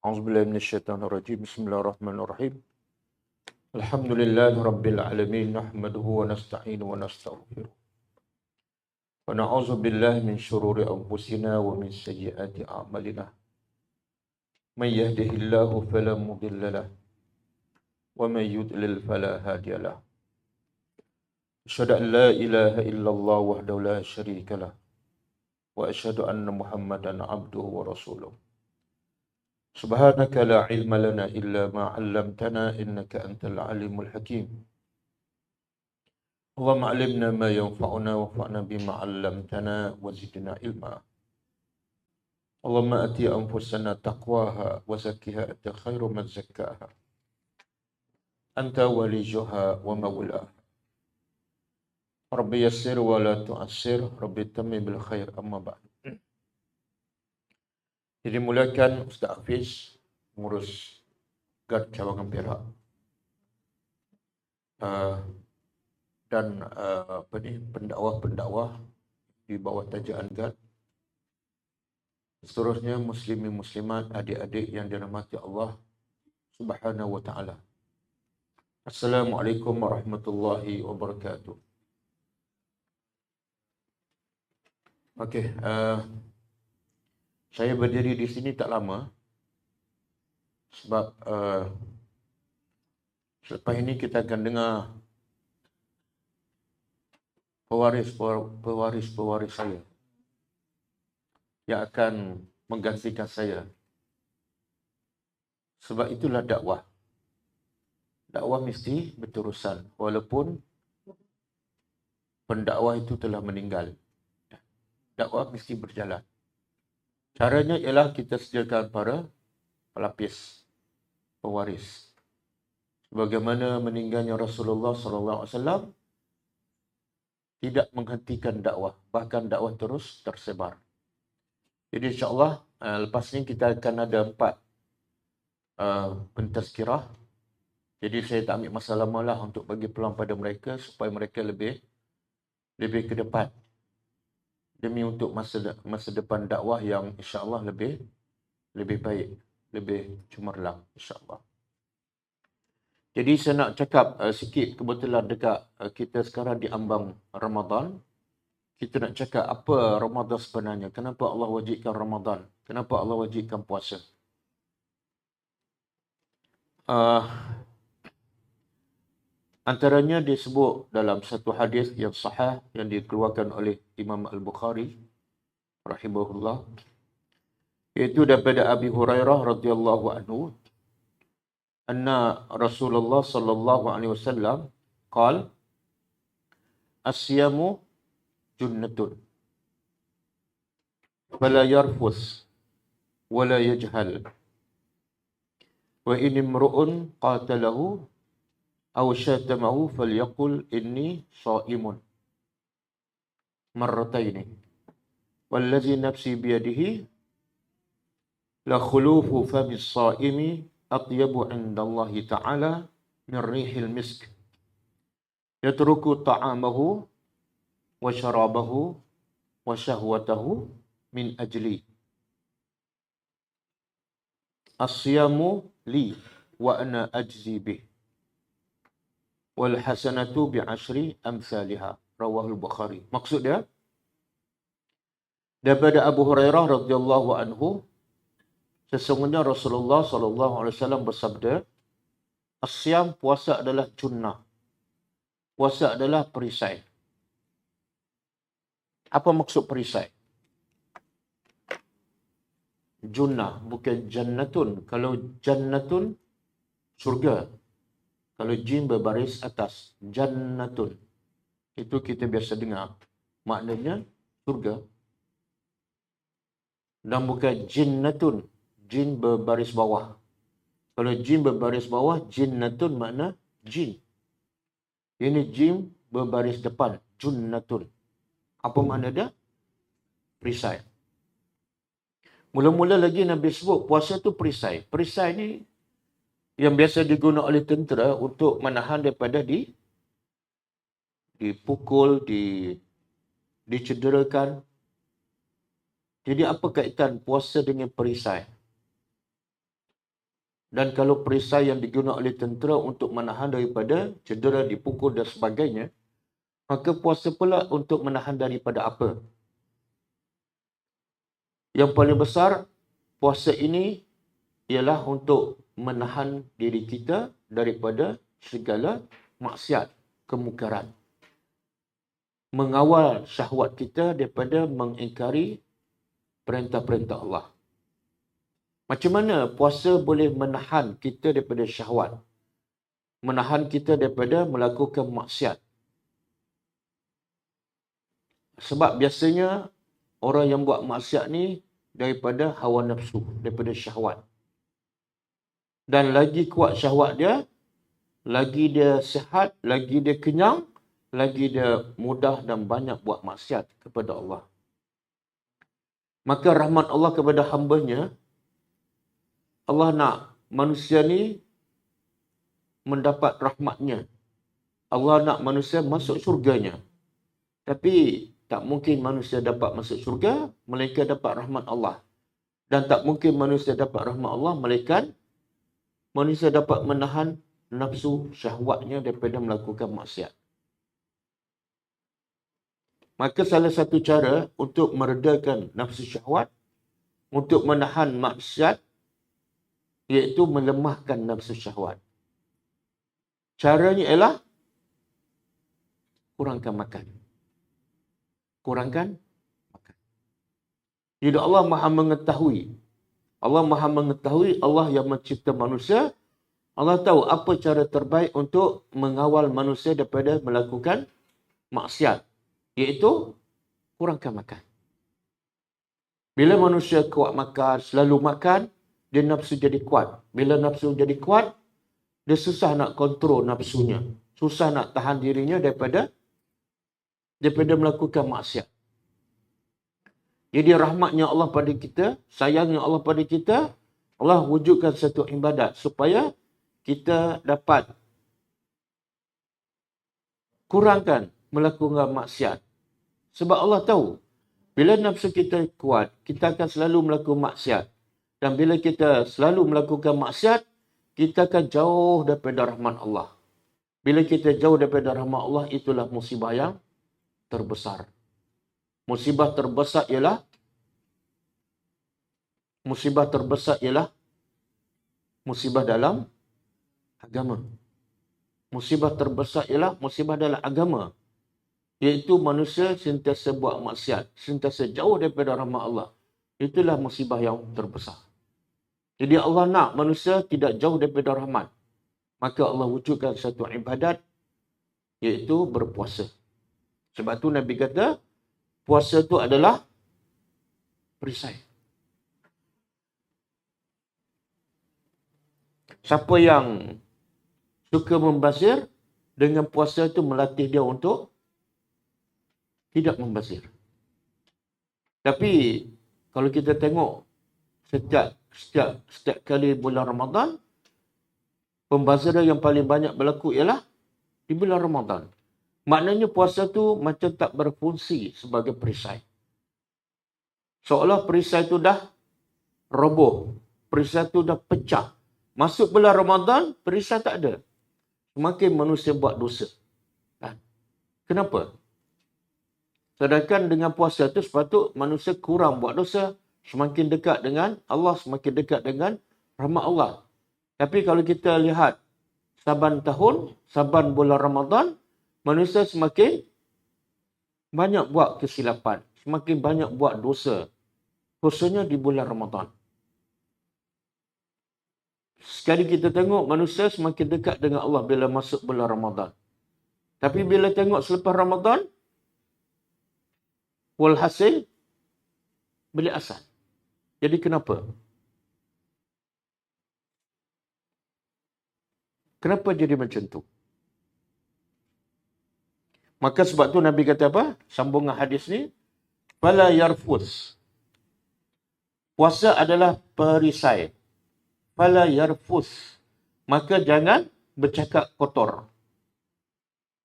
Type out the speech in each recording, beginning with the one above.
A'udzubillahi minasyaitonirrajim. Bismillahirrahmanirrahim. Alhamdulillahi rabbil alamin. Nahmaduhu wa nasta'inu wa nastaghfiruh. Wa na'udzu billahi min syururi anfusina wa min sayyiati a'malina. May yahdihillahu fala mudilla lahu wa may yudlil fala hadiya lahu. Asyhadu an la ilaha illallah wahdahu la syarika lahu wa asyhadu anna Muhammadan abduhu wa rasuluh. Subhanaka la ilma lana illa ma 'allamtana innaka antal alimul hakim. Allahumma 'allimna ma yanfa'una wanfa'na bima 'allamtana wa zidna ilma. Allahumma ati anfusana taqwaha wa zakkiha anta khairu man zakkaha. Anta waliyuha wa mawlaha. Rabbi yassir wa la tu'assir, Rabbi tammi bil khair, amma ba'd. Jadi mulakan Ustaz Hafiz mengurus guard cawangan Perak. Dan pendakwah-pendakwah di bawah tajaan guard. Seterusnya muslimin muslimat, adik-adik yang dirahmati Allah Subhanahu wa taala. Assalamualaikum warahmatullahi wabarakatuh. Okey, saya berdiri di sini tak lama sebab selepas ini kita akan dengar pewaris saya yang akan menggantikan saya. Sebab itulah dakwah. Dakwah mesti berterusan walaupun pendakwah itu telah meninggal. Dakwah mesti berjalan. Caranya ialah kita sediakan para pelapis, pewaris. Bagaimana meninggalnya Rasulullah SAW tidak menghentikan dakwah, bahkan dakwah terus tersebar. Jadi insya-Allah lepas ni kita akan ada 4 pentazkirah. Jadi saya tak ambil masa lama lah untuk bagi peluang pada mereka supaya mereka lebih ke depan. Demi untuk masa depan dakwah yang insya-Allah lebih baik, lebih cemerlang insya-Allah. Jadi saya nak cakap sikit, kebetulan dekat kita sekarang di ambang Ramadan. Kita nak cakap apa Ramadan sebenarnya, kenapa Allah wajibkan Ramadan, kenapa Allah wajibkan puasa. Antaranya disebut dalam satu hadis yang sahih yang dikeluarkan oleh Imam Al-Bukhari rahimahullah, iaitu daripada Abi Hurairah radhiyallahu anhu, anna Rasulullah sallallahu alaihi wasallam qala as-siyamu junnatun fala yarfus wala yajhal wa in imru'un qatalahu aw syatamahu falyaqul inni sha'imun marrataini wallazi nafsi biyadihi la khulufu fami as-sha'imi atyabu 'indallahi ta'ala min rihil misk yatruku ta'amahu wa syarabahu wa syahwatahu min ajli as-siyamu li wa ana ajzi bih wal hasanatu bi ashri amsalha, rawahul Bukhari. Maksud dia daripada Abu Hurairah radhiyallahu anhu, sesungguhnya Rasulullah sallallahu alaihi wasallam bersabda, as-siyam, puasa adalah junnah. Puasa adalah perisai. Apa maksud perisai? Junnah, bukan jannatun. Kalau jannatun, surga. Kalau jin berbaris atas, jannatun, itu kita biasa dengar. Maknanya surga. Dan bukan jinnatun, jin berbaris bawah. Kalau jin berbaris bawah, jinnatun makna jin. Ini jin berbaris depan, junnatun. Apa makna dia? Perisai. Mula-mula lagi Nabi sebut puasa tu perisai. Perisai ni yang biasa digunakan oleh tentera untuk menahan daripada dipukul, dicederakan. Jadi apa kaitan puasa dengan perisai? Dan kalau perisai yang digunakan oleh tentera untuk menahan daripada cedera, dipukul dan sebagainya, maka puasa pula untuk menahan daripada apa? Yang paling besar, puasa ini ialah untuk menahan diri kita daripada segala maksiat, kemungkaran. Mengawal syahwat kita daripada mengingkari perintah-perintah Allah. Macam mana puasa boleh menahan kita daripada syahwat? Menahan kita daripada melakukan maksiat. Sebab biasanya orang yang buat maksiat ni daripada hawa nafsu, daripada syahwat. Dan lagi kuat syahwat dia, lagi dia sihat, lagi dia kenyang, lagi dia mudah dan banyak buat maksiat kepada Allah. Maka rahmat Allah kepada hamba-Nya, Allah nak manusia ni mendapat rahmatnya. Allah nak manusia masuk syurganya. Tapi tak mungkin manusia dapat masuk syurga, melainkan dapat rahmat Allah. Dan tak mungkin manusia dapat rahmat Allah, melainkan manusia dapat menahan nafsu syahwatnya daripada melakukan maksiat. Maka salah satu cara untuk meredakan nafsu syahwat, untuk menahan maksiat, iaitu melemahkan nafsu syahwat. Caranya ialah kurangkan makan. Kurangkan makan. Jadi Allah Maha mengetahui. Allah Maha mengetahui, Allah yang mencipta manusia. Allah tahu apa cara terbaik untuk mengawal manusia daripada melakukan maksiat. Iaitu kurangkan makan. Bila manusia kuat makan, selalu makan, dia nafsu jadi kuat. Bila nafsu jadi kuat, dia susah nak kontrol nafsunya. Susah nak tahan dirinya daripada melakukan maksiat. Jadi rahmatnya Allah pada kita, sayangnya Allah pada kita, Allah wujudkan satu ibadat supaya kita dapat kurangkan melakukan maksiat. Sebab Allah tahu, bila nafsu kita kuat, kita akan selalu melakukan maksiat. Dan bila kita selalu melakukan maksiat, kita akan jauh daripada rahmat Allah. Bila kita jauh daripada rahmat Allah, itulah musibah yang terbesar. Musibah terbesar ialah musibah dalam agama. Musibah terbesar ialah musibah dalam agama. Iaitu manusia sentiasa buat maksiat, sentiasa jauh daripada rahmat Allah. Itulah musibah yang terbesar. Jadi Allah nak manusia tidak jauh daripada rahmat. Maka Allah wujudkan satu ibadat, iaitu berpuasa. Sebab tu Nabi kata, puasa tu adalah perisai. Siapa yang suka membazir, dengan puasa tu melatih dia untuk tidak membazir. Tapi kalau kita tengok setiap kali bulan Ramadan, pembaziran yang paling banyak berlaku ialah di bulan Ramadan. Maknanya puasa tu macam tak berfungsi sebagai perisai. Seolah perisai tu dah roboh. Perisai tu dah pecah. Masuk bulan Ramadan, perisai tak ada. Semakin manusia buat dosa. Kenapa? Sedangkan dengan puasa tu sepatut manusia kurang buat dosa. Semakin dekat dengan Allah, semakin dekat dengan rahmat Allah. Tapi kalau kita lihat saban tahun, saban bulan Ramadan, manusia semakin banyak buat kesilapan, semakin banyak buat dosa. Khususnya di bulan Ramadan. Sekali kita tengok manusia semakin dekat dengan Allah bila masuk bulan Ramadan. Tapi bila tengok selepas Ramadan, walhasil beli asal. Jadi kenapa? Kenapa jadi macam tu? Maka sebab tu Nabi kata apa? Sambungan hadis ni, fala yarfus. Puasa adalah perisai. Fala yarfus. Maka jangan bercakap kotor.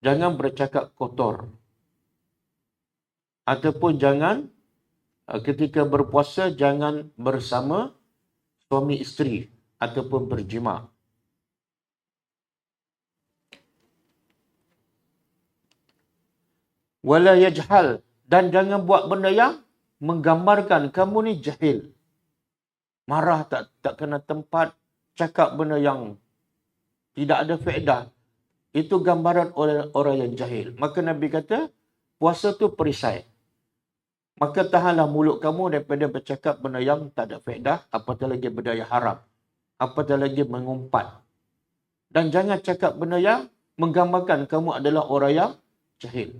Jangan bercakap kotor. Ataupun jangan ketika berpuasa jangan bersama suami isteri. ataupun berjima. Wala yajhal, dan jangan buat benda yang menggambarkan kamu ni jahil. Marah tak kena tempat, cakap benda yang tidak ada faedah. Itu gambaran orang yang jahil. Maka Nabi kata, puasa tu perisai. Maka tahanlah mulut kamu daripada bercakap benda yang tak ada faedah, apatah lagi benda yang haram, apatah lagi mengumpat. Dan jangan cakap benda yang menggambarkan kamu adalah orang yang jahil.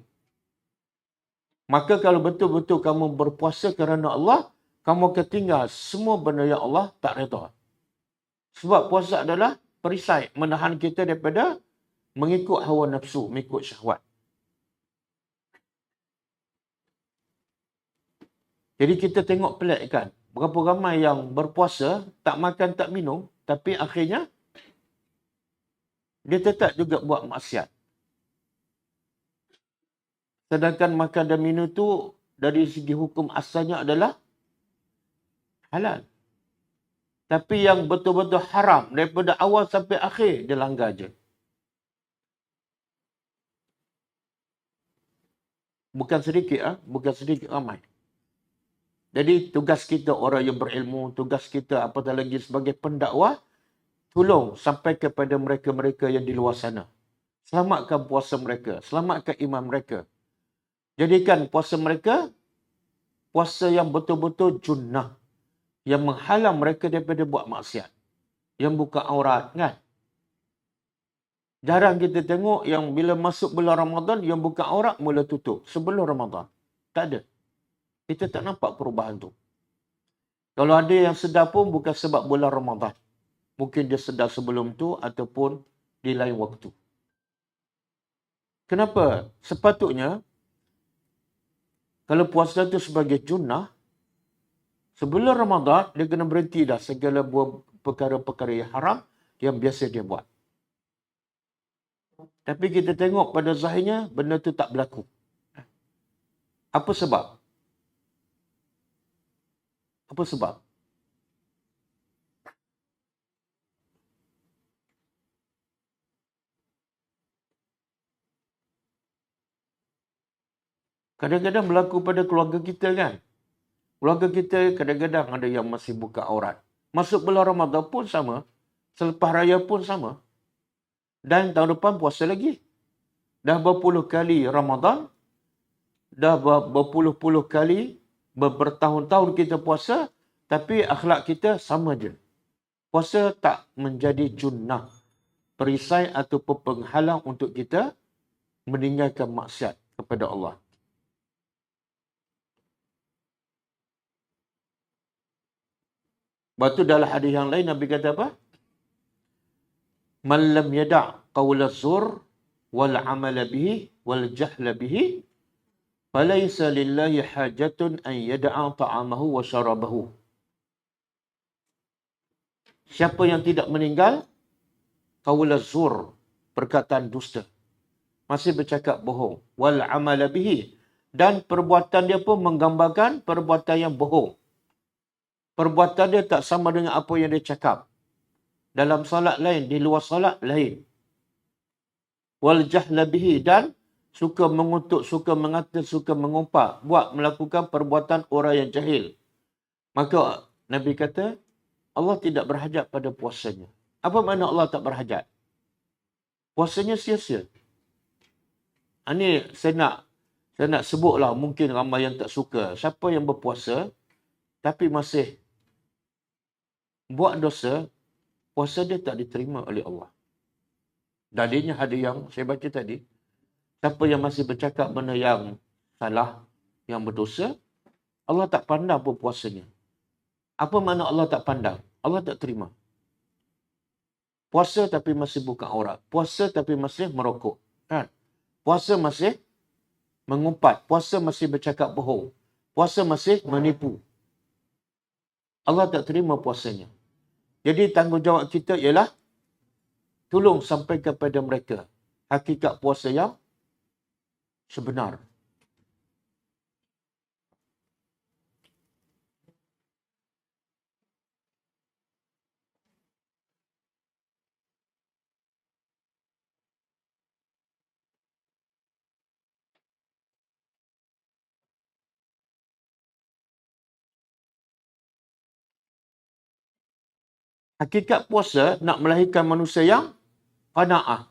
Maka kalau betul-betul kamu berpuasa kerana Allah, kamu akan tinggal semua benda yang Allah tak redha. Sebab puasa adalah perisai, menahan kita daripada mengikut hawa nafsu, mengikut syahwat. Jadi kita tengok pelik kan, berapa ramai yang berpuasa, tak makan, tak minum, tapi akhirnya dia tetap juga buat maksiat. Sedangkan makan dan minum tu dari segi hukum asalnya adalah halal. Tapi yang betul-betul haram daripada awal sampai akhir dia langgar je. Bukan sedikit, bukan sedikit ramai. Jadi tugas kita orang yang berilmu, tugas kita apatah lagi sebagai pendakwah, tolong sampai kepada mereka-mereka yang di luar sana. Selamatkan puasa mereka, selamatkan iman mereka. Jadikan puasa mereka puasa yang betul-betul junnah, yang menghalang mereka daripada buat maksiat, yang buka aurat kan. Jarang kita tengok yang bila masuk bulan Ramadan yang buka aurat mula tutup sebelum Ramadan. Tak ada. Kita tak nampak perubahan tu. Kalau ada yang sedar pun bukan sebab bulan Ramadan. Mungkin dia sedar sebelum tu ataupun di lain waktu. Kenapa? Sepatutnya kalau puasa tu sebagai junnah, sebelum Ramadan dia kena berhenti dah segala buat perkara-perkara yang haram yang biasa dia buat. Tapi kita tengok pada zahirnya benda tu tak berlaku. Apa sebab? Apa sebab? Kadang-kadang berlaku pada keluarga kita kan. Keluarga kita kadang-kadang ada yang masih buka aurat. Masuk bulan Ramadan pun sama. Selepas raya pun sama. Dan tahun depan puasa lagi. Dah berpuluh kali Ramadan. Dah berpuluh-puluh kali. Bertahun-tahun kita puasa. Tapi akhlak kita sama je. Puasa tak menjadi junnah. Perisai ataupun penghalang untuk kita meninggalkan maksiat kepada Allah. Lepas tu dalam hadis yang lain Nabi kata apa? Man lam yada' qawla zur wal amala bihi wal jahla bihi falaysa lillahi hajatun an yada'a ta'amahu wa syarabahu. Siapa yang tidak meninggal qawla zur, perkataan dusta, masih bercakap bohong, wal amala bihi, dan perbuatan dia pun menggambarkan perbuatan yang bohong. Perbuatan dia tak sama dengan apa yang dia cakap. Dalam solat lain, di luar solat lain. Wal jahla bihi, dan suka mengutuk, suka mengata, suka mengumpat, melakukan perbuatan orang yang jahil. Maka Nabi kata, Allah tidak berhajat pada puasanya. Apa makna Allah tak berhajat? Puasanya sia-sia. Ini saya nak sebutlah, mungkin ramai yang tak suka. Siapa yang berpuasa tapi masih buat dosa, puasa dia tak diterima oleh Allah. Dalilnya ada yang saya baca tadi. Siapa yang masih bercakap benda yang salah, yang berdosa, Allah tak pandang pun puasanya. Apa makna Allah tak pandang? Allah tak terima. Puasa tapi masih buka aurat. Puasa tapi masih merokok. Kan? Puasa masih mengumpat. Puasa masih bercakap bohong. Puasa masih menipu. Allah tak terima puasanya. Jadi tanggungjawab kita ialah tolong sampaikan kepada mereka hakikat puasa yang sebenar. Hakikat puasa nak melahirkan manusia yang qanaah.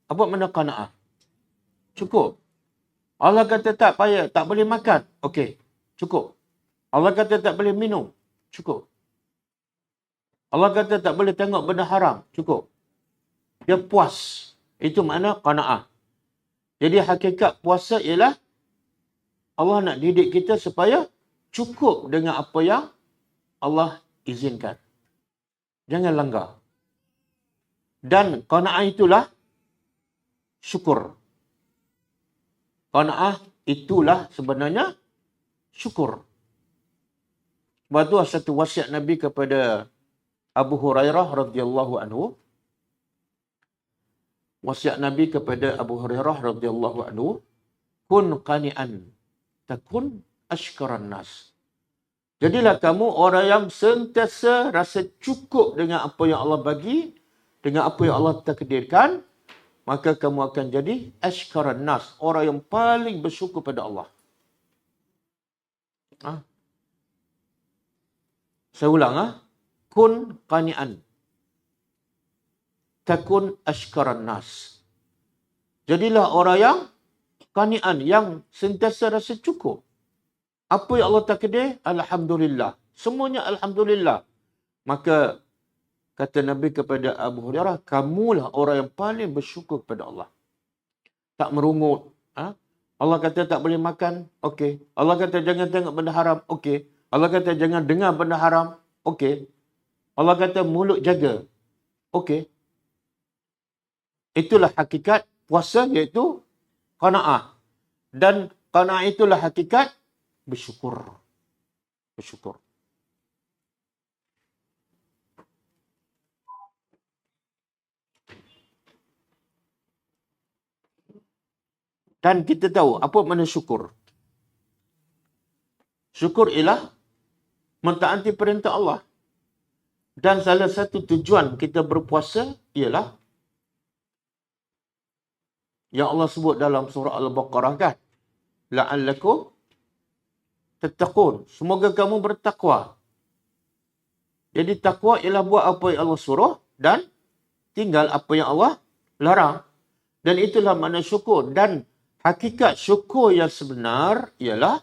Apa makna qanaah? Cukup. Allah kata tak payah, tak boleh makan. Okey, cukup. Allah kata tak boleh minum. Cukup. Allah kata tak boleh tengok benda haram. Cukup. Dia puas. Itu makna qanaah. Jadi hakikat puasa ialah Allah nak didik kita supaya cukup dengan apa yang Allah izinkan. Jangan langgar. Dan qanaah itulah syukur. Qanaah itulah sebenarnya syukur. Sebab itu satu wasiat Nabi kepada Abu Hurairah radhiyallahu anhu. Wasiat Nabi kepada Abu Hurairah radhiyallahu anhu, kun qani'an takun ashkaran nas. Jadilah kamu orang yang sentiasa rasa cukup dengan apa yang Allah bagi, dengan apa yang Allah takdirkan, maka kamu akan jadi ashkaran nas, orang yang paling bersyukur pada Allah. Saya ulang, kun qani'an takun ashkaran nas. Jadilah orang yang qani'an, yang sentiasa rasa cukup. Apa yang Allah takdir, alhamdulillah. Semuanya alhamdulillah. Maka kata Nabi kepada Abu Hurairah, kamulah orang yang paling bersyukur kepada Allah. Tak merungut. Allah kata tak boleh makan, okey. Allah kata jangan tengok benda haram, okey. Allah kata jangan dengar benda haram, okey. Allah kata mulut jaga, okey. Itulah hakikat puasa, iaitu qanaah. Dan qanaah itulah hakikat bersyukur. Bersyukur. Dan kita tahu apa makna syukur. Syukur ialah mentaati perintah Allah. Dan salah satu tujuan kita berpuasa ialah yang Allah sebut dalam surah Al-Baqarah kan, la'allakum tattaqun. Semoga kamu bertakwa. Jadi takwa ialah buat apa yang Allah suruh dan tinggal apa yang Allah larang. Dan itulah makna syukur. Dan hakikat syukur yang sebenar ialah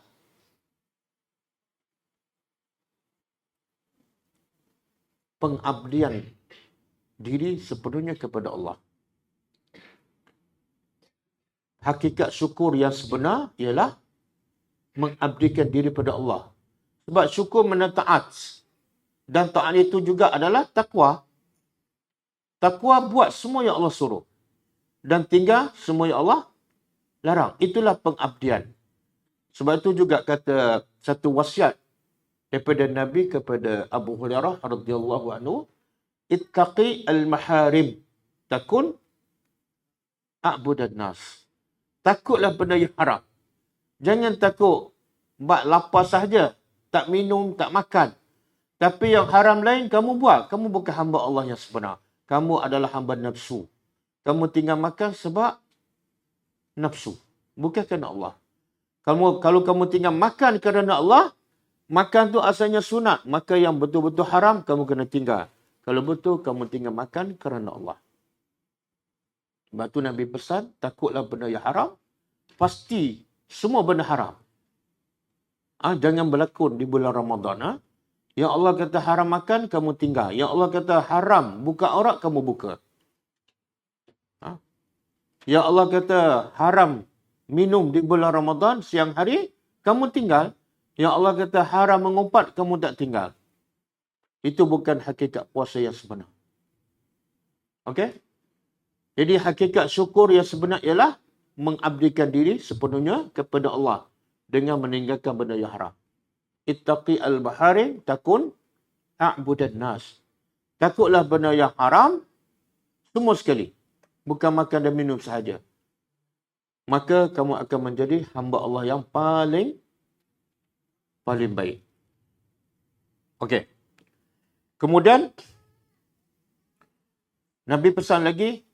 pengabdian diri sepenuhnya kepada Allah. Hakikat syukur yang sebenar ialah mengabdikan diri pada Allah. Sebab syukur makna taat. Dan taat itu juga adalah takwa. Takwa buat semua yang Allah suruh. Dan tinggal semua yang Allah larang. Itulah pengabdian. Sebab itu juga kata satu wasiat daripada Nabi kepada Abu Hurairah radhiyallahu anhu, ittaqi al-maharim takun a'budan nas. Takutlah benda yang haram. Jangan takut bak lapar sahaja, tak minum, tak makan. Tapi yang haram lain kamu buat. Kamu bukan hamba Allah yang sebenar. Kamu adalah hamba nafsu. Kamu tinggal makan sebab nafsu. Bukan kerana Allah. Kalau kamu tinggal makan kerana Allah, makan tu asalnya sunat. Maka yang betul-betul haram, kamu kena tinggal. Kalau betul, kamu tinggal makan kerana Allah. Sebab tu Nabi pesan, takutlah benda yang haram. Pasti semua benda haram. Jangan berlakon di bulan Ramadan. Yang Allah kata haram makan, kamu tinggal. Yang Allah kata haram buka aurat, kamu buka. Yang Allah kata haram minum di bulan Ramadan siang hari, kamu tinggal. Yang Allah kata haram mengumpat, kamu tak tinggal. Itu bukan hakikat puasa yang sebenar. Okey? Jadi hakikat syukur yang sebenar ialah mengabdikan diri sepenuhnya kepada Allah dengan meninggalkan benda yang haram. Ittaqi al-bahari takun a'budan nas. Takutlah benda yang haram semua sekali. Bukan makan dan minum sahaja. Maka kamu akan menjadi hamba Allah yang paling baik. Okey. Kemudian Nabi pesan lagi,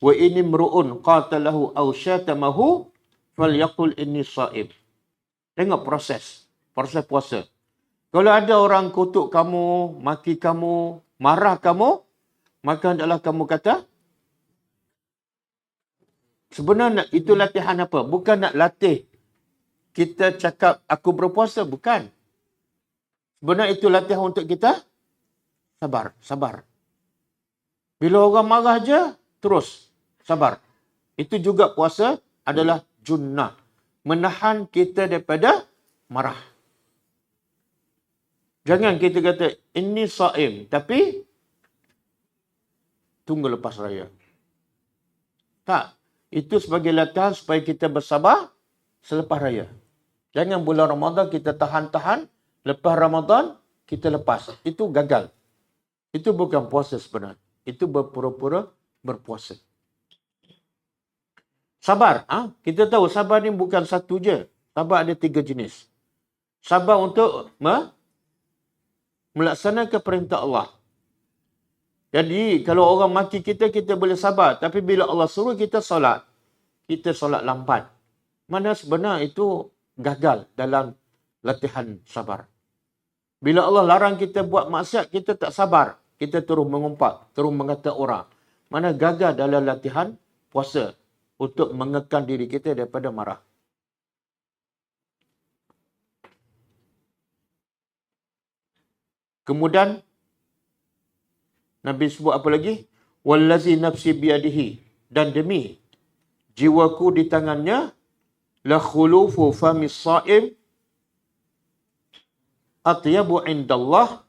wa inni mru'un qatalahu aw syatamahu falyaqul inni sha'ib. Tengok proses puasa. Kalau ada orang kutuk kamu, maki kamu, marah kamu, maka hendaklah kamu kata, sebenarnya itu latihan apa? Bukan nak latih kita cakap aku berpuasa, bukan. Sebenarnya itu latihan untuk kita sabar. Bila orang marah je, terus sabar. Itu juga puasa adalah junnah. Menahan kita daripada marah. Jangan kita kata, ini saim. Tapi, tunggu lepas raya. Tak. Itu sebagai latihan supaya kita bersabar selepas raya. Jangan bulan Ramadan kita tahan-tahan. Lepas Ramadan, kita lepas. Itu gagal. Itu bukan puasa sebenarnya. Itu berpura-pura berpuasa. Sabar. Kita tahu sabar ni bukan satu je. Sabar ada 3 jenis. Sabar untuk melaksanakan perintah Allah. Jadi, kalau orang maki kita, kita boleh sabar. Tapi bila Allah suruh kita solat lambat. Mana sebenarnya itu gagal dalam latihan sabar. Bila Allah larang kita buat maksiat, kita tak sabar. Kita terus mengumpat, terus mengata orang. Mana gagal dalam latihan puasa untuk mengekang diri kita daripada marah. Kemudian Nabi sebut apa lagi? Wallazi nafsi biadihi, dan demi jiwaku di tangannya, la khulufu famis saim atyabu indallah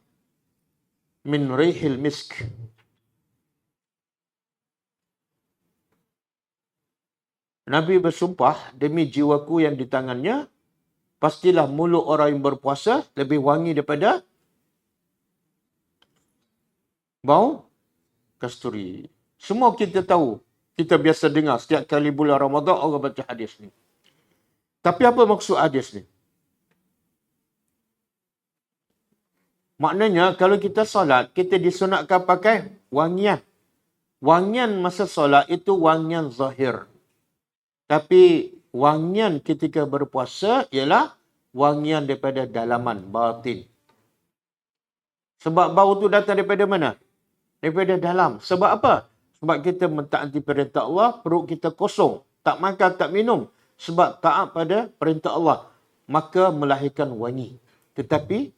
min rihil misk. Nabi bersumpah, demi jiwaku yang di tangannya, pastilah mulut orang yang berpuasa lebih wangi daripada bau kasturi. Semua kita tahu. Kita biasa dengar setiap kali bulan Ramadan orang baca hadis ni. Tapi apa maksud hadis ni? Maknanya kalau kita solat, kita disunatkan pakai wangian. Wangian masa solat itu wangian zahir. Tapi wangian ketika berpuasa ialah wangian daripada dalaman, batin. Sebab bau tu datang daripada mana? Daripada dalam. Sebab apa? Sebab kita mentaati perintah Allah, perut kita kosong. Tak makan, tak minum. Sebab taat pada perintah Allah. Maka melahirkan wangi. Tetapi,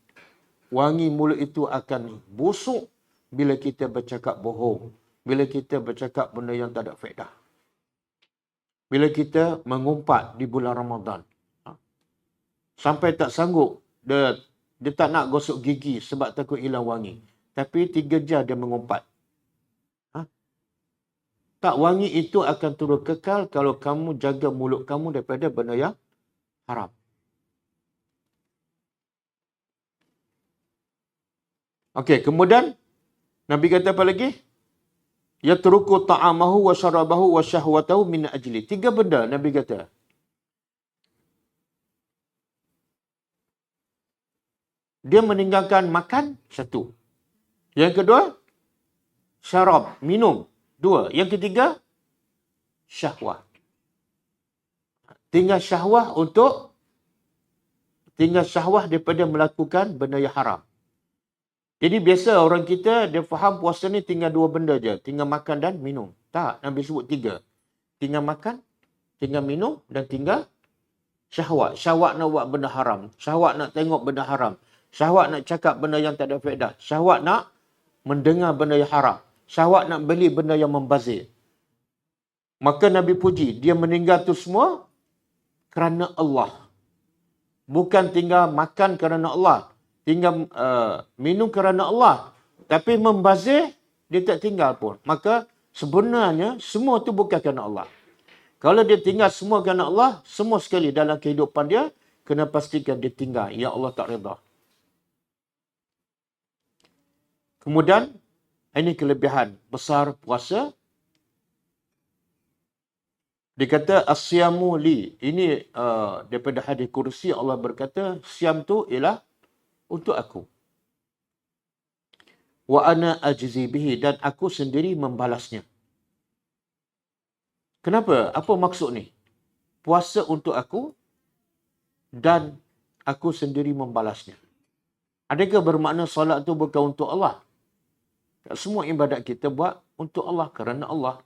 wangi mulut itu akan busuk bila kita bercakap bohong. Bila kita bercakap benda yang tak ada faedah. Bila kita mengumpat di bulan Ramadan. Sampai tak sanggup. Dia tak nak gosok gigi sebab takut hilang wangi. Tapi 3 jam dia mengumpat. Tak, wangi itu akan terus kekal kalau kamu jaga mulut kamu daripada benda yang haram. Okey, kemudian Nabi kata apa lagi? Yatruku ta'amahu wa syarabahu wa syahwatahu min ajli. 3 benda Nabi kata. Dia meninggalkan makan, 1. Yang kedua, syarab, minum. 2. Yang ketiga, syahwah. Tinggal syahwah daripada melakukan benda yang haram. Jadi biasa orang kita, dia faham puasa ni tinggal 2 benda je. Tinggal makan dan minum. Tak, Nabi sebut 3. Tinggal makan, tinggal minum dan tinggal syahwat. Syahwat nak buat benda haram. Syahwat nak tengok benda haram. Syahwat nak cakap benda yang tak ada faedah. Syahwat nak mendengar benda yang haram. Syahwat nak beli benda yang membazir. Maka Nabi puji, dia meninggal tu semua kerana Allah. Bukan tinggal makan kerana Allah. Tinggal minum kerana Allah. Tapi membazir, dia tak tinggal pun. Maka sebenarnya semua tu bukan kerana Allah. Kalau dia tinggal semua kerana Allah, semua sekali dalam kehidupan dia, kena pastikan dia tinggal. Ya Allah tak redha. Kemudian, ini kelebihan besar puasa. Dia kata, asyamu li. Ini daripada hadis kursi Allah berkata, siam tu ialah untuk aku. Wa ana ajzi bihi. Dan aku sendiri membalasnya. Kenapa? Apa maksud ni? Puasa untuk aku dan aku sendiri membalasnya. Adakah bermakna solat tu bukan untuk Allah? Semua ibadat kita buat untuk Allah, kerana Allah.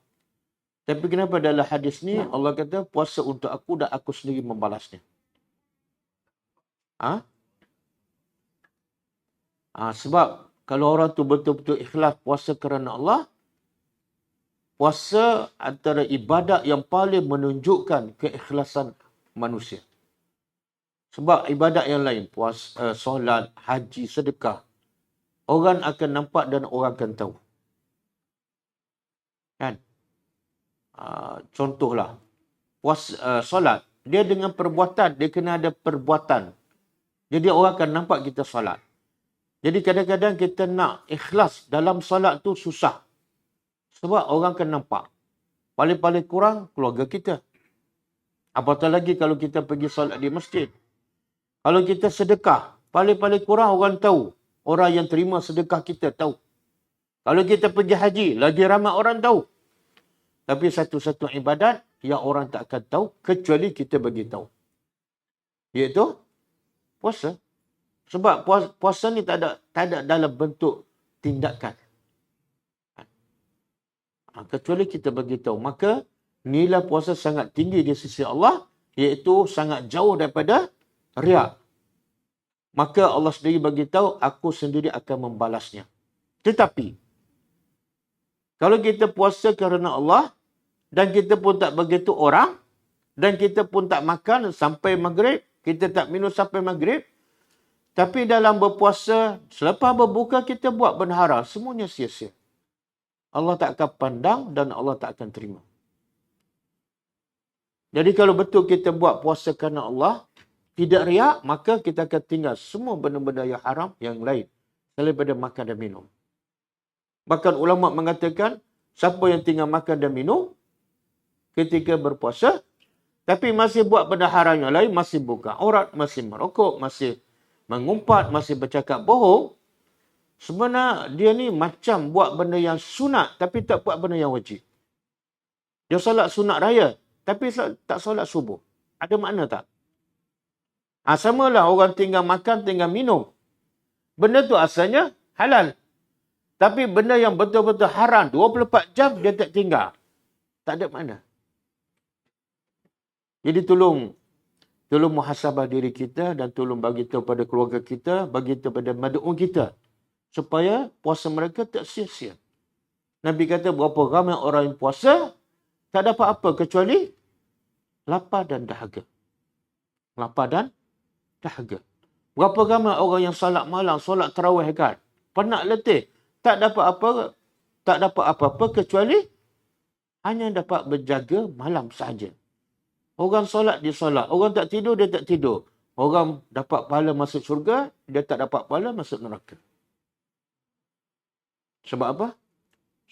Tapi kenapa dalam hadis ni Allah kata puasa untuk aku dan aku sendiri membalasnya? Ha? Sebab kalau orang tu betul-betul ikhlas puasa kerana Allah, puasa antara ibadat yang paling menunjukkan keikhlasan manusia. Sebab ibadat yang lain, puasa, solat, haji, sedekah, orang akan nampak dan orang akan tahu. Kan? Contohlah, solat, dia dengan perbuatan, dia kena ada perbuatan. Jadi orang akan nampak kita solat. Jadi kadang-kadang kita nak ikhlas dalam solat tu susah. Sebab orang akan nampak. Paling-paling kurang keluarga kita. Apatah lagi kalau kita pergi solat di masjid. Kalau kita sedekah, paling-paling kurang orang tahu. Orang yang terima sedekah kita tahu. Kalau kita pergi haji, lagi ramai orang tahu. Tapi satu-satu ibadat yang orang tak akan tahu kecuali kita bagi tahu. Iaitu puasa. Sebab puasa ni tak ada dalam bentuk tindakan. Kecuali kita bagi tahu. Maka nilai puasa sangat tinggi di sisi Allah, iaitu sangat jauh daripada riak. Maka Allah sendiri bagi tahu, aku sendiri akan membalasnya. Tetapi kalau kita puasa kerana Allah dan kita pun tak begitu orang dan kita pun tak makan sampai maghrib, kita tak minum sampai maghrib, tapi dalam berpuasa, selepas berbuka kita buat benda haram, semuanya sia-sia. Allah tak akan pandang dan Allah tak akan terima. Jadi kalau betul kita buat puasa kerana Allah, tidak riak, maka kita akan tinggal semua benda-benda yang haram yang lain selain daripada makan dan minum. Bahkan ulama mengatakan, siapa yang tinggal makan dan minum ketika berpuasa, tapi masih buat benda haram yang lain, masih buka aurat, masih merokok, masih mengumpat, masih bercakap bohong, sebenarnya dia ni macam buat benda yang sunat tapi tak buat benda yang wajib. Dia solat sunat raya tapi tak solat subuh. Ada makna tak? Samalah orang tinggal makan, tinggal minum. Benda tu asalnya halal. Tapi benda yang betul-betul haram 24 jam dia tak tinggal. Tak ada makna. Jadi tolong muhasabah diri kita dan tolong bagi tahu pada keluarga kita, bagi tahu pada mad'un kita supaya puasa mereka tak sia-sia. Nabi kata berapa ramai orang yang puasa tak dapat apa kecuali lapar dan dahaga. Lapar dan dahaga. Berapa ramai orang yang solat malam, solat tarawih kan, penat letih, tak dapat apa-apa kecuali hanya dapat berjaga malam sahaja. Orang solat, dia solat. Orang tak tidur, dia tak tidur. Orang dapat pahala masuk syurga, dia tak dapat pahala masuk neraka. Sebab apa?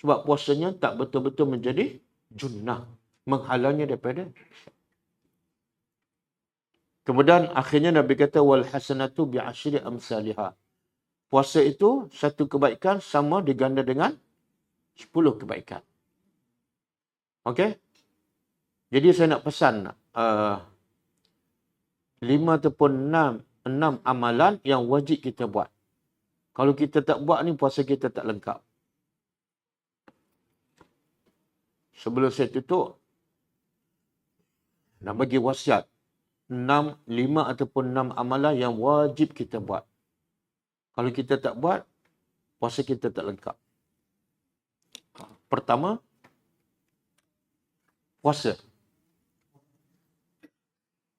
Sebab puasanya tak betul-betul menjadi junnah. Menghalangnya daripada. Kemudian akhirnya Nabi kata, wal hasanatu bi'asyri amsalihah. Puasa itu satu kebaikan sama diganda dengan 10 kebaikan. Okey? Jadi saya nak pesan 5 ataupun 6 amalan yang wajib kita buat. Kalau kita tak buat ni, puasa kita tak lengkap. Sebelum saya tutup, nak bagi wasiat 5 ataupun 6 amalan yang wajib kita buat. Kalau kita tak buat, puasa kita tak lengkap. Pertama, puasa.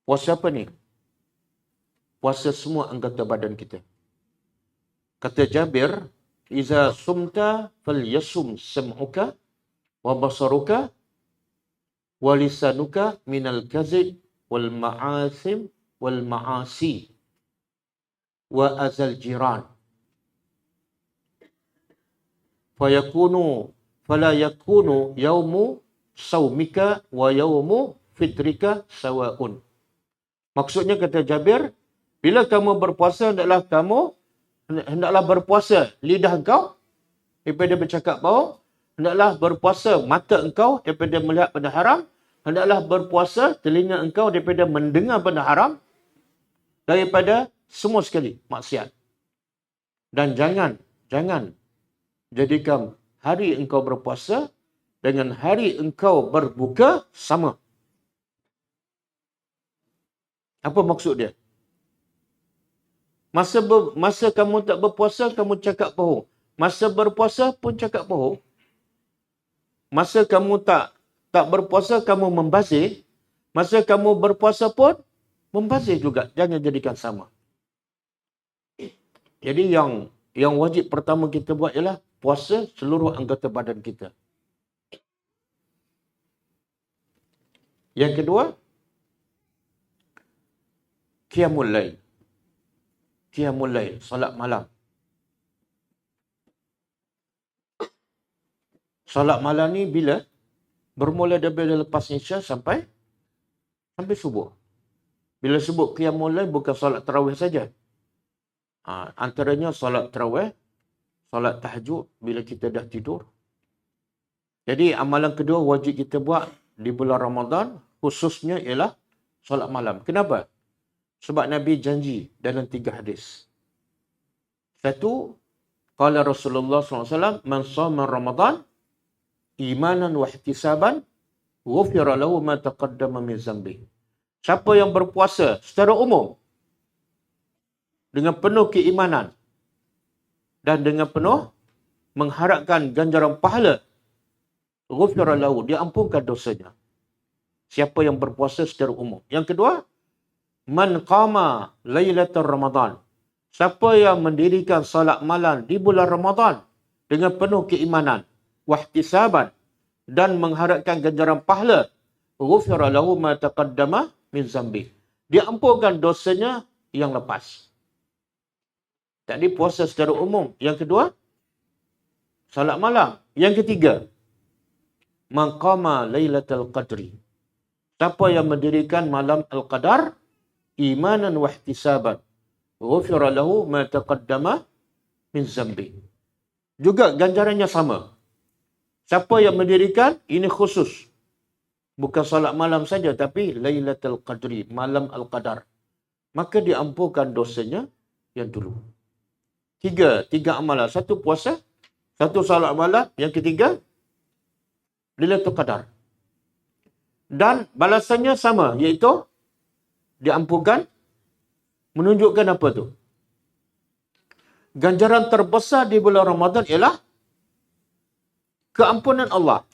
Puasa apa ni? Puasa semua anggota badan kita. Kata Jabir, "Iza sumta falyasum sam'uka wa basaruka wa lisanuka minal kazib wal ma'asim wal ma'asi wa azal jiran. Fala yakunu yaumu saumika wa yaumu fitrika sawa'un." Maksudnya kata Jabir, bila kamu berpuasa, hendaklah berpuasa lidah engkau daripada bercakap bohong, hendaklah berpuasa mata engkau daripada melihat benda haram, hendaklah berpuasa telinga engkau daripada mendengar benda haram, daripada semua sekali maksiat. Dan jangan jadikan hari engkau berpuasa dengan hari engkau berbuka sama. Apa maksud dia? Masa kamu tak berpuasa, kamu cakap bohong. Masa berpuasa pun cakap bohong. Masa kamu tak berpuasa, kamu membazir. Masa kamu berpuasa pun membazir juga. Jangan jadikan sama. Jadi yang wajib pertama kita buat ialah puasa seluruh anggota badan kita. Yang kedua, qiyamul lail. Qiyamul lail, solat malam. Solat malam ni bila? Bermula daripada lepas Isya sampai subuh. Bila sebut qiyamul lail bukan solat tarawih saja. Antaranya solat tarawih, solat tahajud bila kita dah tidur. Jadi amalan kedua wajib kita buat di bulan Ramadan khususnya ialah solat malam. Kenapa? Sebab Nabi janji dalam 3 hadis. Satu, qala Rasulullah SAW, man shoma Ramadan imanan wa ihtisaban ghufira lahu ma taqaddama min zambi. Siapa yang berpuasa secara umum dengan penuh keimanan dan dengan penuh mengharapkan ganjaran pahala, ghufira lahu, diampunkan dosanya. Siapa yang berpuasa secara umum. Yang kedua, man qama lailatul Ramadan. Siapa yang mendirikan salat malam di bulan Ramadan dengan penuh keimanan, wahtisaban, dan mengharapkan ganjaran pahala, ghufira lahu ma taqaddama min zambi. Diampunkan dosanya yang lepas. Tadi puasa secara umum. Yang kedua, salat malam. Yang ketiga, man qama lailatul qadri. Siapa yang mendirikan malam al-qadar imanan wa ihtisaban, ghufira lahu ma taqaddama min zambi. Juga ganjarannya sama. Siapa yang mendirikan, ini khusus. Bukan salat malam saja, tapi Lailatul Qadri, malam Al-Qadar. Maka diampunkan dosanya yang dulu. Tiga amalan. Satu puasa, satu salat malam, yang ketiga Lailatul Qadar. Dan balasannya sama, iaitu diampunkan. Menunjukkan apa tu? Ganjaran terbesar di bulan Ramadan ialah keampunan Allah.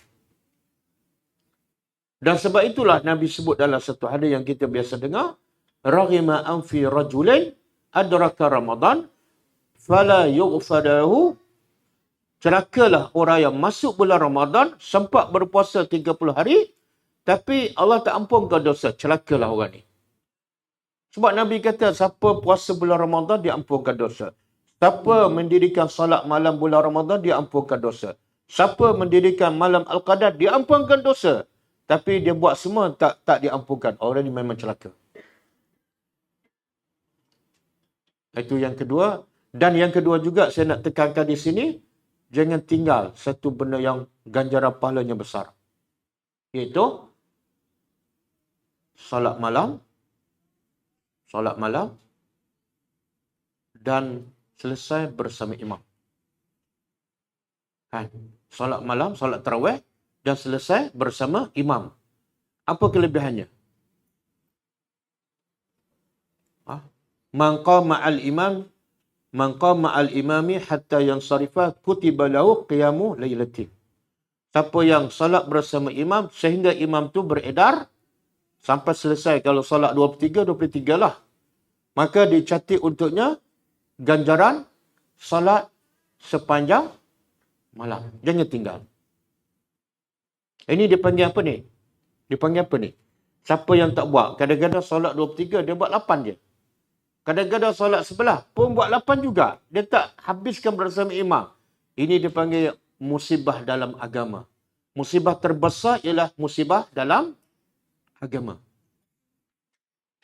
Dan sebab itulah Nabi sebut dalam satu hadis yang kita biasa dengar, raghima anfi rajulain adraka Ramadan fala yughfadahu. Celakalah orang yang masuk bulan Ramadan, sempat berpuasa 30 hari, tapi Allah tak ampunkan dosa. Celakalah orang ni. Sebab Nabi kata, siapa puasa bulan Ramadan, diampunkan dosa. Siapa mendirikan salat malam bulan Ramadan, diampunkan dosa. Siapa mendirikan malam Al-Qadar, diampunkan dosa. Tapi dia buat semua, tak diampunkan. Orang ni memang celaka. Itu yang kedua. Dan yang kedua juga, saya nak tekankan di sini, jangan tinggal satu benda yang ganjaran pahalanya besar. Iaitu, salat malam, dan selesai bersama imam. Salat malam, salat tarawih, dan selesai bersama imam. Apa kelebihannya? Man qama al imami hatta yansarifa kutiba lahu qiyamu lailatin. Siapa yang salat bersama imam sehingga imam tu beredar sampai selesai. Kalau salat 23 lah. Maka dicatat untuknya ganjaran salat sepanjang malam. Jangan tinggal. Ini dipanggil apa ni? Dipanggil apa ni? Siapa yang tak buat? Kadang-kadang solat 23, dia buat 8 je. Kadang-kadang solat sebelah pun buat 8 juga. Dia tak habiskan bersama imam. Ini dipanggil musibah dalam agama. Musibah terbesar ialah musibah dalam agama.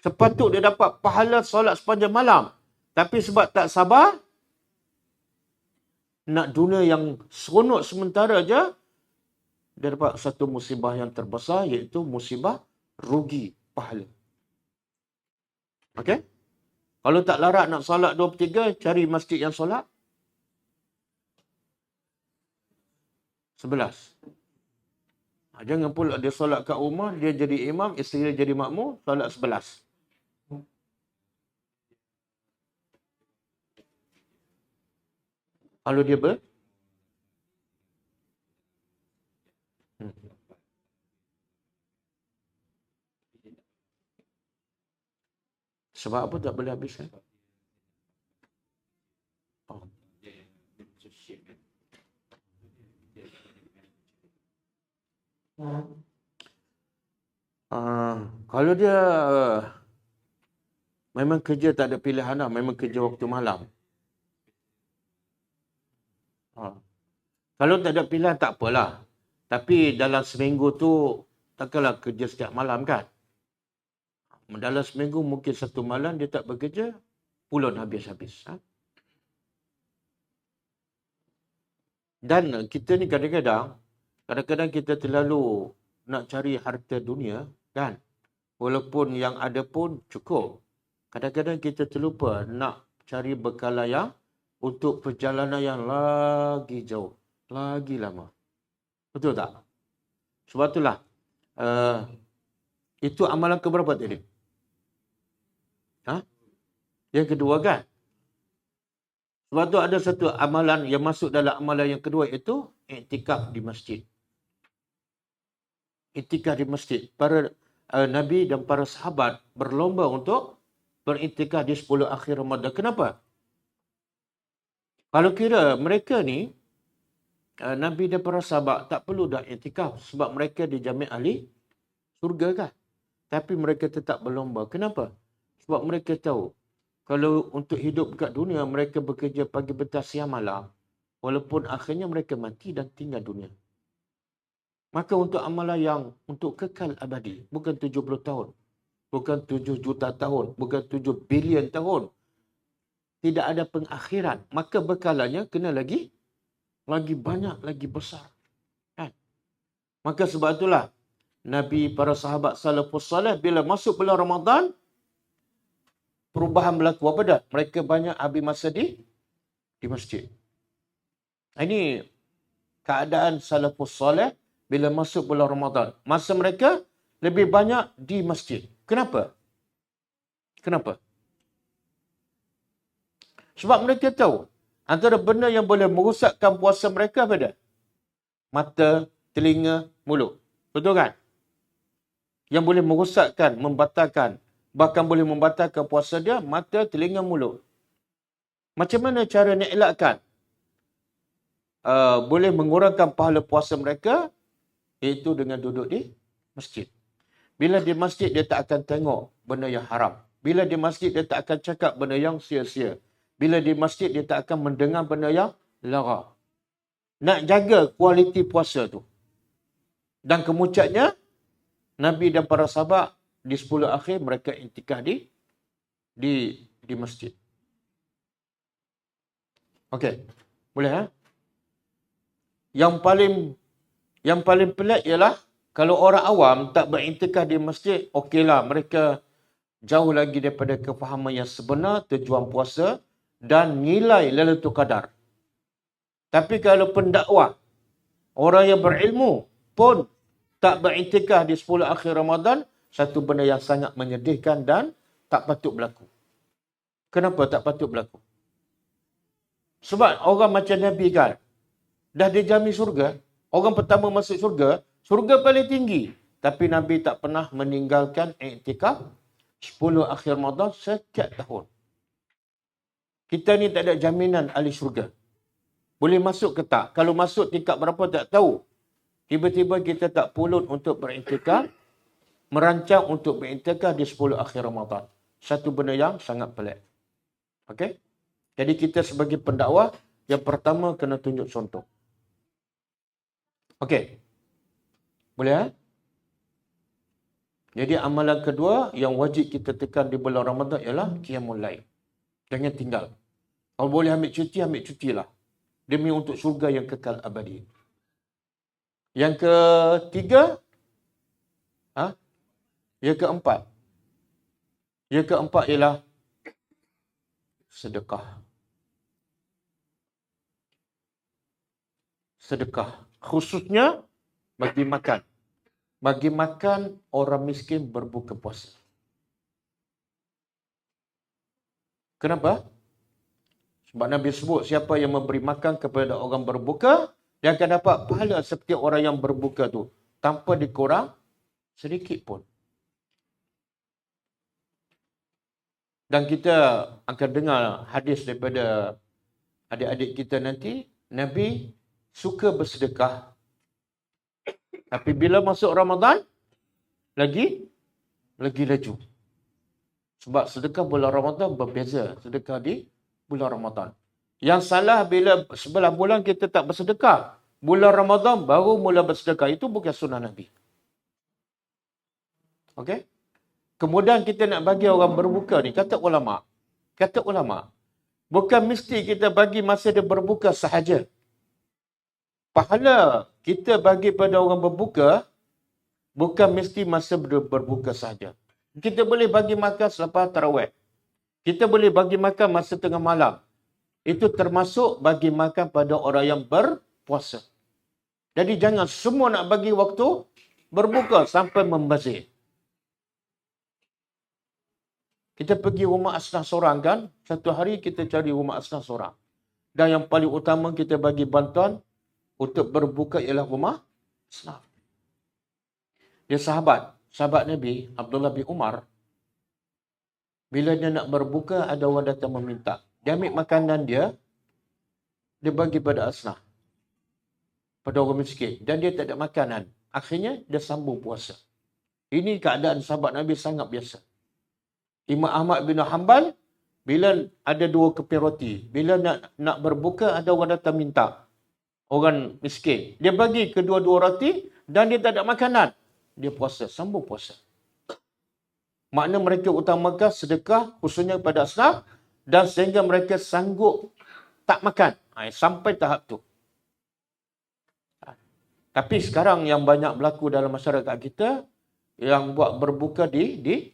Sepatut dia dapat pahala solat sepanjang malam. Tapi sebab tak sabar, nak dunia yang seronok sementara je, dia dapat satu musibah yang terbesar, iaitu musibah rugi pahala. Okey? Kalau tak larat nak solat 23, cari masjid yang solat 11. Jangan pula dia solat kat rumah, dia jadi imam, isteri dia jadi makmum, solat 11. Kalau dia sebab apa tak boleh habis? Oh. Kalau dia memang kerja tak ada pilihan lah, memang kerja waktu malam. Kalau tak ada pilihan tak apalah. Tapi dalam seminggu tu takkanlah kerja setiap malam kan? Dalam seminggu mungkin satu malam dia tak bekerja, pulun habis-habis. Dan kita ni kadang-kadang kita terlalu nak cari harta dunia kan? Walaupun yang ada pun cukup. Kadang-kadang kita terlupa nak cari bekalan yang untuk perjalanan yang lagi jauh, lagi lama. Betul tak? Sebab itulah itu amalan keberapa tadi? Yang kedua kan? Sebab tu ada satu amalan yang masuk dalam amalan yang kedua iaitu iktikaf di masjid. Iktikaf di masjid. Para Nabi dan para sahabat berlomba untuk beriktikaf di 10 akhir Ramadan. Kenapa? Kalau kira mereka ni, Nabi dan para sahabat tak perlu dah iktikaf sebab mereka dijamin ahli surga kan? Tapi mereka tetap berlomba. Kenapa? Sebab mereka tahu kalau untuk hidup kat dunia, mereka bekerja pagi, petang, siang, malam. Walaupun akhirnya mereka mati dan tinggal dunia. Maka untuk amalan yang untuk kekal abadi, bukan 70 tahun, bukan 7 juta tahun, bukan 7 bilion tahun. Tidak ada pengakhiran. Maka bekalannya kena lagi banyak, lagi besar. Kan? Maka sebab itulah, Nabi, para sahabat salafus salih, bila masuk bulan Ramadan, perubahan berlaku. Apa dah? Mereka banyak habis masa di masjid. Ini keadaan salafus salih bila masuk bulan Ramadan. Masa mereka lebih banyak di masjid. Kenapa? Sebab mereka tahu antara benda yang boleh merosakkan puasa mereka apa dah? Mata, telinga, mulut. Betul kan? Yang boleh merosakkan, membatalkan, bahkan boleh membatalkan puasa dia, mata, telinga, mulut. Macam mana cara nak elakkan? Boleh mengurangkan pahala puasa mereka, iaitu dengan duduk di masjid. Bila di masjid, dia tak akan tengok benda yang haram. Bila di masjid, dia tak akan cakap benda yang sia-sia. Bila di masjid, dia tak akan mendengar benda yang lara. Nak jaga kualiti puasa tu. Dan kemuncaknya, Nabi dan para sahabat di 10 akhir mereka iktikaf di masjid. Okey. Boleh ha? Yang paling pelik ialah kalau orang awam tak beriktikaf di masjid, okeylah, mereka jauh lagi daripada kefahaman yang sebenar tujuan puasa dan nilai Lailatul Qadar. Tapi kalau pendakwah, orang yang berilmu pun tak beriktikaf di 10 akhir Ramadan, satu benda yang sangat menyedihkan dan tak patut berlaku. Kenapa tak patut berlaku? Sebab orang macam Nabi kan, dah dijamin surga. Orang pertama masuk surga, surga paling tinggi. Tapi Nabi tak pernah meninggalkan iktikaf 10 akhir Ramadan setiap tahun. Kita ni tak ada jaminan ahli surga. Boleh masuk ke tak? Kalau masuk tingkat berapa tak tahu. Tiba-tiba kita tak pulun untuk beriktikaf, merancang untuk beriktikaf di 10 akhir Ramadan. Satu benda yang sangat pelik. Okey? Jadi kita sebagai pendakwah, yang pertama kena tunjuk contoh. Okey. Boleh ha? Jadi amalan kedua yang wajib kita tekan di bulan Ramadan ialah qiyamul lail. Jangan tinggal. Kalau boleh ambil cutilah. Demi untuk syurga yang kekal abadi. Yang ketiga, yang keempat ialah sedekah. Sedekah. Khususnya bagi makan. Bagi makan orang miskin berbuka puasa. Kenapa? Sebab Nabi sebut siapa yang memberi makan kepada orang berbuka, dia akan dapat pahala seperti orang yang berbuka tu. Tanpa dikurang sedikit pun. Dan kita akan dengar hadis daripada adik-adik kita nanti, Nabi suka bersedekah. Tapi bila masuk Ramadan, lagi laju. Sebab sedekah bulan Ramadan berbeza sedekah di bulan Ramadan. Yang salah bila sebelah bulan kita tak bersedekah. Bulan Ramadan baru mula bersedekah. Itu bukan sunnah Nabi. Okey? Kemudian kita nak bagi orang berbuka ni, kata ulama, bukan mesti kita bagi masa dia berbuka sahaja. Pahala kita bagi pada orang berbuka, bukan mesti masa berbuka sahaja. Kita boleh bagi makan selepas tarawih. Kita boleh bagi makan masa tengah malam. Itu termasuk bagi makan pada orang yang berpuasa. Jadi jangan semua nak bagi waktu berbuka sampai membazir. Kita pergi rumah asnaf seorang kan, satu hari kita cari rumah asnaf seorang. Dan yang paling utama kita bagi bantuan untuk berbuka ialah rumah asnaf. Dia sahabat Nabi, Abdullah bin Umar, bila dia nak berbuka, ada orang datang meminta. Dia ambil makanan dia bagi pada asnaf, pada orang miskin. Dan dia tak ada makanan. Akhirnya, dia sambung puasa. Ini keadaan sahabat Nabi sangat biasa. Imam Ahmad bin Hanbal, bila ada 2 keping roti, bila nak berbuka, ada orang datang minta. Orang miskin. Dia bagi kedua-dua roti dan dia tak ada makanan. Dia puasa, sambung puasa. Makna mereka utamakan sedekah khususnya pada asnaf dan sehingga mereka sanggup tak makan. Sampai tahap tu. Tapi sekarang yang banyak berlaku dalam masyarakat kita, yang buat berbuka di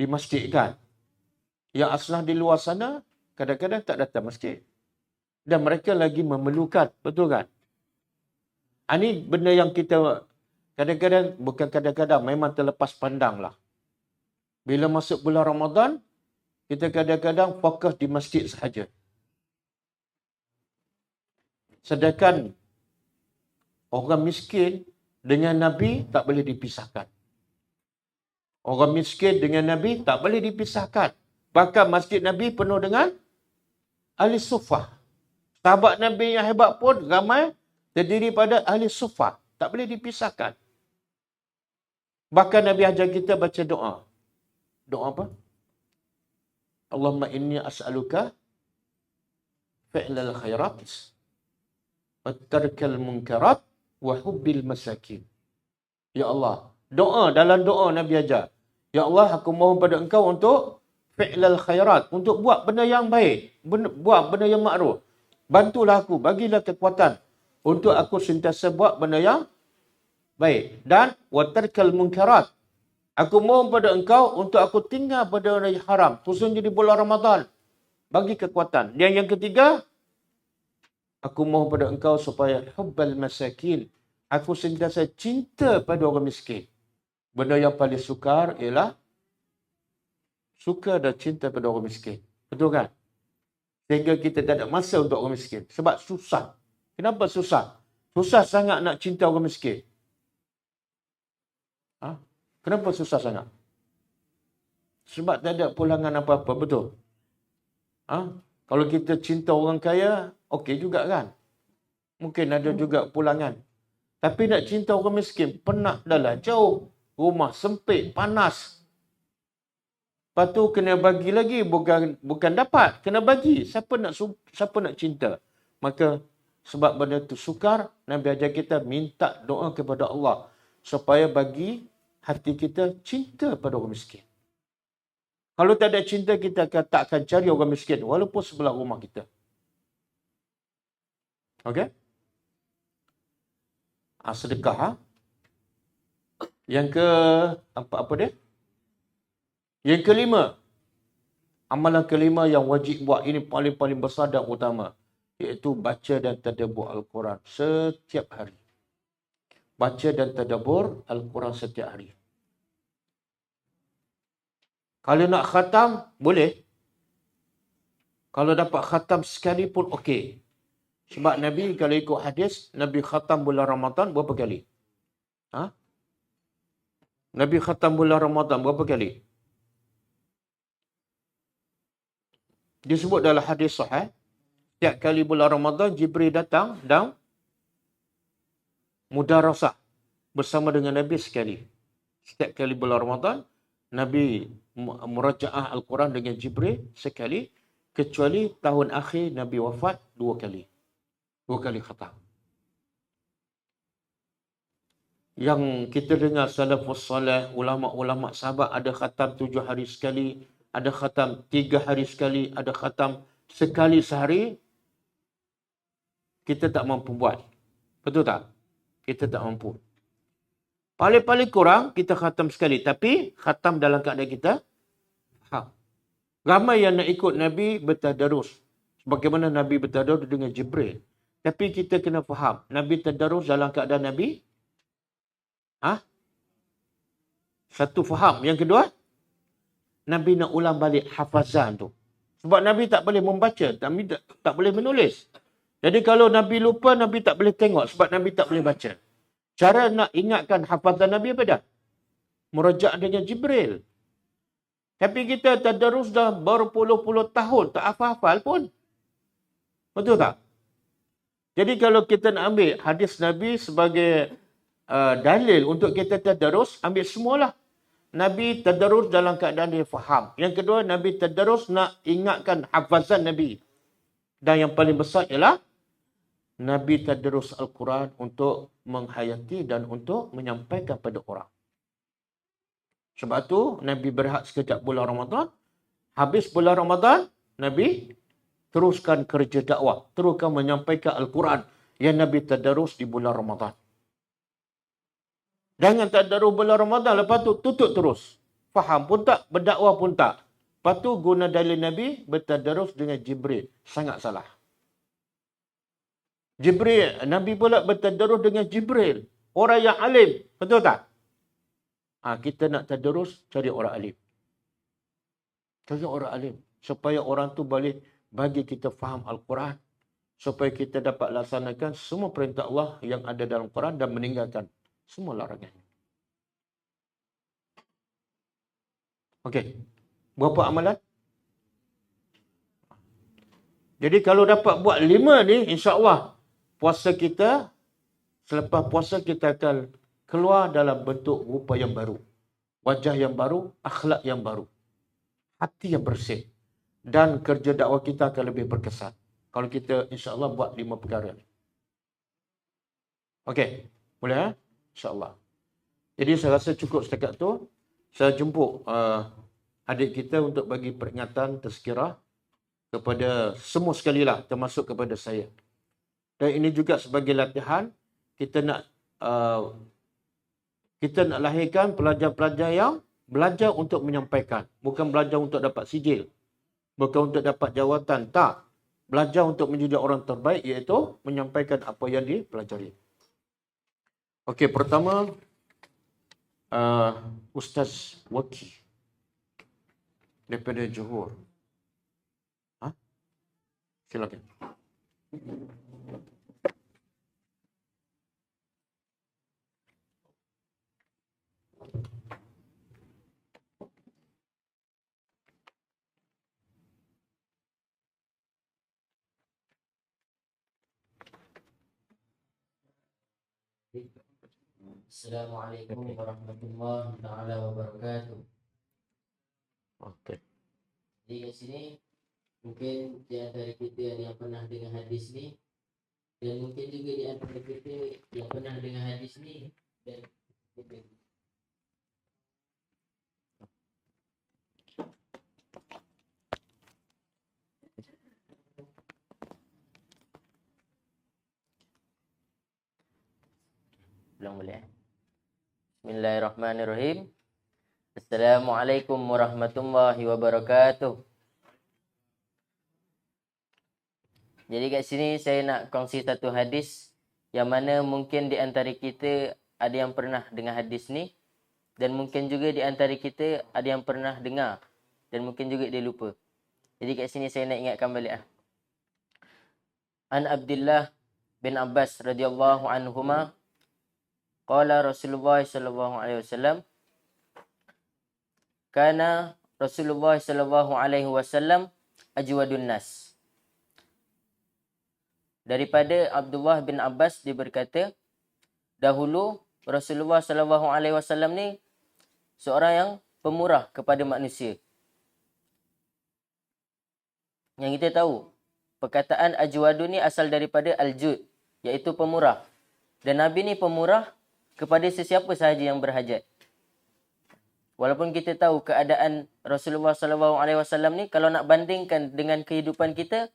masjid kan. Yang asnaf di luar sana, kadang-kadang tak datang masjid. Dan mereka lagi memerlukan. Betul kan? Ini benda yang kita kadang-kadang, bukan kadang-kadang, memang terlepas pandang lah. Bila masuk bulan Ramadan, kita kadang-kadang fokus di masjid sahaja. Sedangkan orang miskin dengan Nabi tak boleh dipisahkan. Orang miskin dengan Nabi tak boleh dipisahkan. Bahkan masjid Nabi penuh dengan ahli sufah. Sahabat Nabi yang hebat pun ramai terdiri pada ahli sufah. Tak boleh dipisahkan. Bahkan Nabi ajar kita baca doa. Doa apa? Allahumma inni as'aluka fi'lal khairat wa tarkal munkarat wa hubbil masakin. Ya Allah. Doa, dalam doa Nabi ajar. Ya Allah, aku mohon pada engkau untuk fi'lal khairat. Untuk buat benda yang baik. Buat benda yang makruf. Bantulah aku, bagilah kekuatan. Untuk aku sentiasa buat benda yang baik. Dan watarkal munkarat. Aku mohon pada engkau untuk aku tinggal pada benda yang haram. Khususnya di bulan Ramadan. Bagi kekuatan. Dan yang ketiga, aku mohon pada engkau supaya hubbal masakin. Aku sentiasa cinta pada orang miskin. Benda yang paling sukar ialah suka dan cinta pada orang miskin. Betul kan? Sehingga kita tak ada masa untuk orang miskin. Sebab susah. Kenapa susah? Susah sangat nak cinta orang miskin. Kenapa susah sangat? Sebab tak ada pulangan apa-apa. Betul? Kalau kita cinta orang kaya, okey juga kan? Mungkin ada juga pulangan. Tapi nak cinta orang miskin, penat dah lah, jauh. Rumah sempit, panas. Lepas tu kena bagi lagi, bukan dapat, kena bagi. Siapa nak cinta? Maka sebab benda tu sukar, Nabi ajar kita minta doa kepada Allah supaya bagi hati kita cinta pada orang miskin. Kalau tak ada cinta, kita tak akan cari orang miskin walaupun sebelah rumah kita. Okey? Sedekah. Yang ke apa dia? Yang kelima, amalan kelima yang wajib buat, ini paling besar dan utama, iaitu baca dan tadabbur Al-Quran setiap hari. baca dan tadabbur Al-Quran setiap hari. Kalau nak khatam, boleh. Kalau dapat khatam sekali pun okey. Sebab Nabi kalau ikut hadis, Nabi khatam bulan Ramadan berapa kali? Ha? Nabi khatam bulan Ramadan berapa kali? Disebut dalam hadis sahih, setiap kali bulan Ramadan, Jibril datang dan mudarasah bersama dengan Nabi sekali. Setiap kali bulan Ramadan, Nabi murajaah Al-Quran dengan Jibril sekali, kecuali tahun akhir Nabi wafat 2 kali. 2 kali khatam. Yang kita dengar salafus salih, ulama-ulama sahabat ada khatam 7 hari sekali, ada khatam 3 hari sekali, ada khatam sekali sehari. Kita tak mampu buat. Betul tak? Kita tak mampu. Paling-paling kurang kita khatam sekali. Tapi khatam dalam keadaan kita faham. Ramai yang nak ikut Nabi bertadarus. Sebagaimana Nabi bertadarus dengan Jibril. Tapi kita kena faham. Nabi tadarus dalam keadaan Nabi. Satu faham. Yang kedua, Nabi nak ulang balik hafazan tu. Sebab Nabi tak boleh membaca. Nabi tak boleh menulis. Jadi kalau Nabi lupa, Nabi tak boleh tengok. Sebab Nabi tak boleh baca. Cara nak ingatkan hafazan Nabi apa dah? Merajak dengan Jibril. Tapi kita tadarus dah berpuluh-puluh tahun. Tak hafal-hafal pun. Betul tak? Jadi kalau kita nak ambil hadis Nabi sebagai dalil untuk kita tadarus, ambil semualah. Nabi tadarus dalam keadaan dia faham. Yang kedua, Nabi tadarus nak ingatkan hafazan Nabi. Dan yang paling besar ialah Nabi tadarus Al-Quran untuk menghayati dan untuk menyampaikan pada orang. Sebab tu Nabi berehat sekejap bulan Ramadan. Habis bulan Ramadan, Nabi teruskan kerja dakwah. Teruskan menyampaikan Al-Quran yang Nabi tadarus di bulan Ramadan. Jangan tadarus bulan Ramadan, lepas tu tutup terus. Faham pun tak, berdakwah pun tak. Lepas tu guna dalil Nabi bertadarus dengan Jibril. Sangat salah. Nabi pula bertadarus dengan Jibril. Orang yang alim. Betul tak? Kita nak tadarus, cari orang alim. Cari orang alim. Supaya orang tu boleh bagi kita faham Al-Quran. Supaya kita dapat laksanakan semua perintah Allah yang ada dalam Quran dan meninggalkan semua larangan. Okey. Berapa amalan? Jadi kalau dapat buat 5 ni, insya-Allah puasa kita, selepas puasa kita akan keluar dalam bentuk rupa yang baru. Wajah yang baru, akhlak yang baru. Hati yang bersih. Dan kerja dakwah kita akan lebih berkesan. Kalau kita insya-Allah buat 5 perkara ni. Okey. Boleh insya-Allah. Jadi saya rasa cukup setakat tu. Saya jemput adik kita untuk bagi peringatan tazkirah kepada semua sekali lah, termasuk kepada saya. Dan ini juga sebagai latihan, kita nak lahirkan pelajar-pelajar yang belajar untuk menyampaikan. Bukan belajar untuk dapat sijil. Bukan untuk dapat jawatan. Tak. Belajar untuk menjadi orang terbaik, iaitu menyampaikan apa yang dipelajari. Okey, pertama, Ustaz Waki daripada Johor. Silakan. Assalamualaikum warahmatullahi taala wabarakatuh. Okey. Jadi kat sini mungkin di antara kita ada yang pernah dengar hadis ni, dan mungkin juga di antara kita yang pernah dengar hadis ni dan belum boleh. Bismillahirrahmanirrahim. Assalamualaikum warahmatullahi wabarakatuh. Jadi kat sini saya nak kongsi satu hadis yang mana mungkin di antara kita ada yang pernah dengar hadis ni, dan mungkin juga di antara kita ada yang pernah dengar dan mungkin juga dia lupa. Jadi kat sini saya nak ingatkan balik ah. An Abdullah bin Abbas radhiyallahu anhuma qala Rasulullah sallallahu alaihi wasallam kana Rasulullah sallallahu alaihi wasallam ajwadun nas. Daripada Abdullah bin Abbas dia berkata, dahulu Rasulullah sallallahu alaihi wasallam ni seorang yang pemurah kepada manusia. Yang kita tahu, perkataan ajwadu ni asal daripada al-jud, iaitu pemurah. Dan Nabi ni pemurah kepada sesiapa sahaja yang berhajat. Walaupun kita tahu keadaan Rasulullah sallallahu alaihi wasallam ni, kalau nak bandingkan dengan kehidupan kita,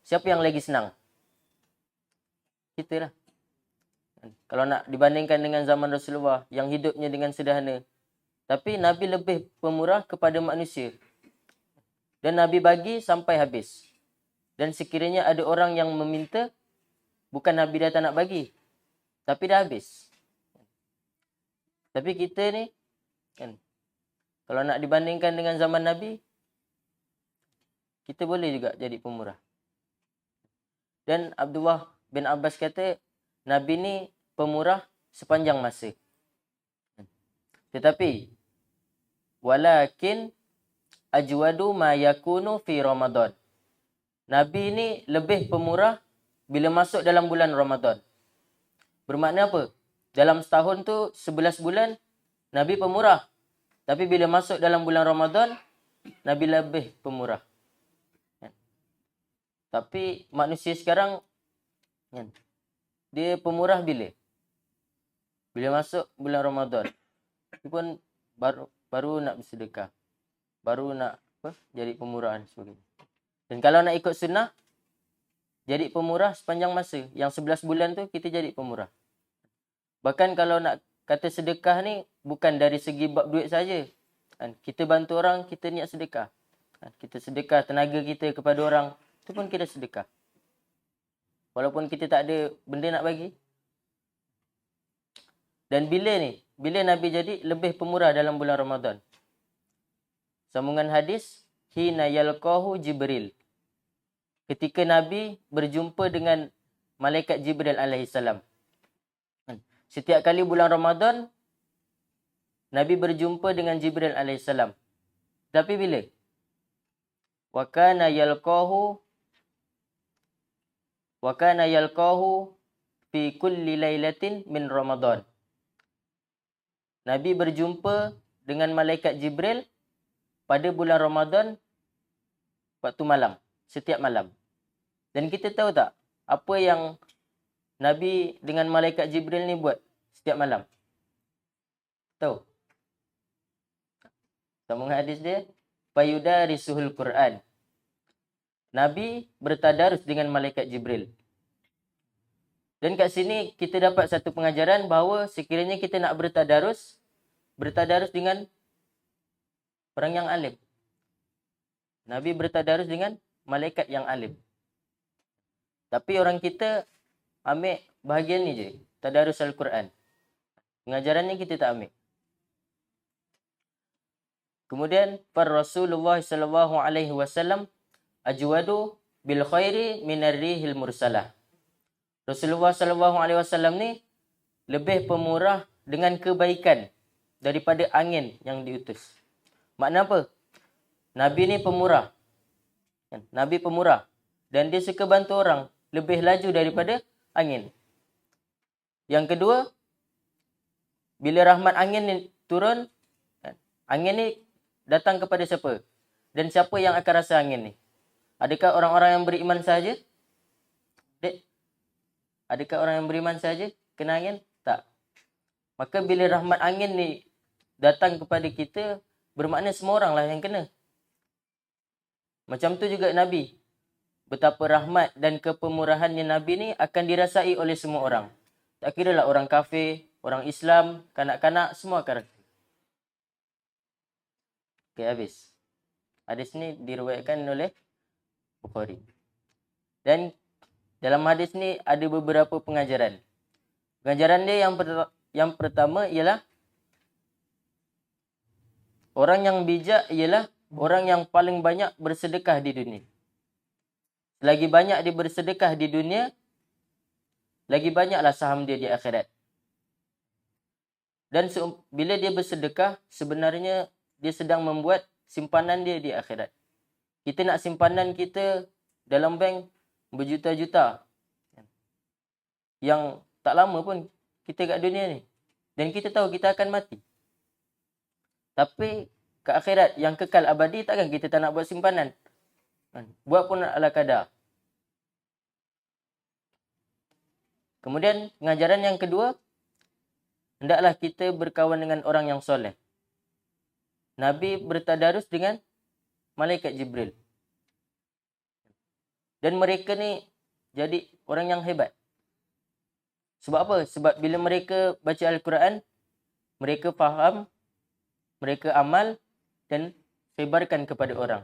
siapa yang lagi senang? Kita lah. Kalau nak dibandingkan dengan zaman Rasulullah yang hidupnya dengan sederhana. Tapi Nabi lebih pemurah kepada manusia. Dan Nabi bagi sampai habis. Dan sekiranya ada orang yang meminta, bukan Nabi dah tak nak bagi, tapi dah habis. Tapi kita ni, kan, kalau nak dibandingkan dengan zaman Nabi, kita boleh juga jadi pemurah. Dan Abdullah bin Abbas kata, Nabi ni pemurah sepanjang masa. Tetapi, walakin ajwadu ma yakunu fi Ramadan. Nabi ni lebih pemurah bila masuk dalam bulan Ramadan. Bermakna apa? Dalam setahun tu 11 bulan Nabi pemurah. Tapi bila masuk dalam bulan Ramadan, Nabi lebih pemurah. Tapi manusia sekarang dia pemurah bila? Bila masuk bulan Ramadan. Dia pun baru nak bersedekah. Baru nak jadi pemurah dan sebagainya. Dan kalau nak ikut sunnah, jadi pemurah sepanjang masa. Yang 11 bulan tu kita jadi pemurah. Bahkan kalau nak kata sedekah ni, bukan dari segi bab duit saja. Kita bantu orang, kita niat sedekah. Kita sedekah tenaga kita kepada orang, itu pun kita sedekah. Walaupun kita tak ada benda nak bagi. Dan bila Nabi jadi lebih pemurah dalam bulan Ramadan. Sambungan hadis, hina yalqahu Jibril. Ketika Nabi berjumpa dengan malaikat Jibril alaihissalam. Setiap kali bulan Ramadan, Nabi berjumpa dengan Jibril alaihissalam. Tapi bila? Wa kana yalqahu fi kulli lailatin min Ramadan. Nabi berjumpa dengan malaikat Jibril pada bulan Ramadan waktu malam, setiap malam. Dan kita tahu tak apa yang Nabi dengan malaikat Jibril ni buat setiap malam? Tahu? Sambungan hadis dia, fayudarisuhul Quran. Nabi bertadarus dengan malaikat Jibril. Dan kat sini kita dapat satu pengajaran bahawa sekiranya kita nak bertadarus dengan orang yang alim. Nabi bertadarus dengan malaikat yang alim. Tapi orang kita ambil bahagian ni je, tadarus Al-Quran. Pengajarannya kita tak ambil. Kemudian Rasulullah sallallahu alaihi wasallam ajwadu bil khairi minar rihil mursalah. Rasulullah sallallahu alaihi wasallam ni lebih pemurah dengan kebaikan daripada angin yang diutus. Makna apa? Nabi ni pemurah. Nabi pemurah dan dia suka bantu orang, lebih laju daripada angin. Yang kedua, bila rahmat angin ni turun, angin ni datang kepada siapa? Dan siapa yang akan rasa angin ni? Adakah orang-orang yang beriman sahaja? Adakah orang yang beriman sahaja kena angin? Tak. Maka bila rahmat angin ni datang kepada kita, bermakna semua orang lah yang kena. Macam tu juga Nabi. Betapa rahmat dan kepemurahannya Nabi ni akan dirasai oleh semua orang. Tak kira lah orang kafir, orang Islam, kanak-kanak, semua akan rasa. Okay, habis. Hadis ni diriwayatkan oleh Bukhari. Dan dalam hadis ni ada beberapa pengajaran. Pengajaran dia yang pertama ialah orang yang bijak ialah orang yang paling banyak bersedekah di dunia. Lagi banyak dia bersedekah di dunia, lagi banyaklah saham dia di akhirat. Dan bila dia bersedekah, sebenarnya dia sedang membuat simpanan dia di akhirat. Kita nak simpanan kita dalam bank berjuta-juta, yang tak lama pun kita kat dunia ni. Dan kita tahu kita akan mati. Tapi ke akhirat yang kekal abadi, takkan kita tak nak buat simpanan. Buat pun ala kadar. Kemudian pengajaran yang kedua, hendaklah kita berkawan dengan orang yang soleh. Nabi bertadarus dengan malaikat Jibril. Dan mereka ni jadi orang yang hebat. Sebab apa? Sebab bila mereka baca Al-Quran, mereka faham, mereka amal dan sebarkan kepada orang.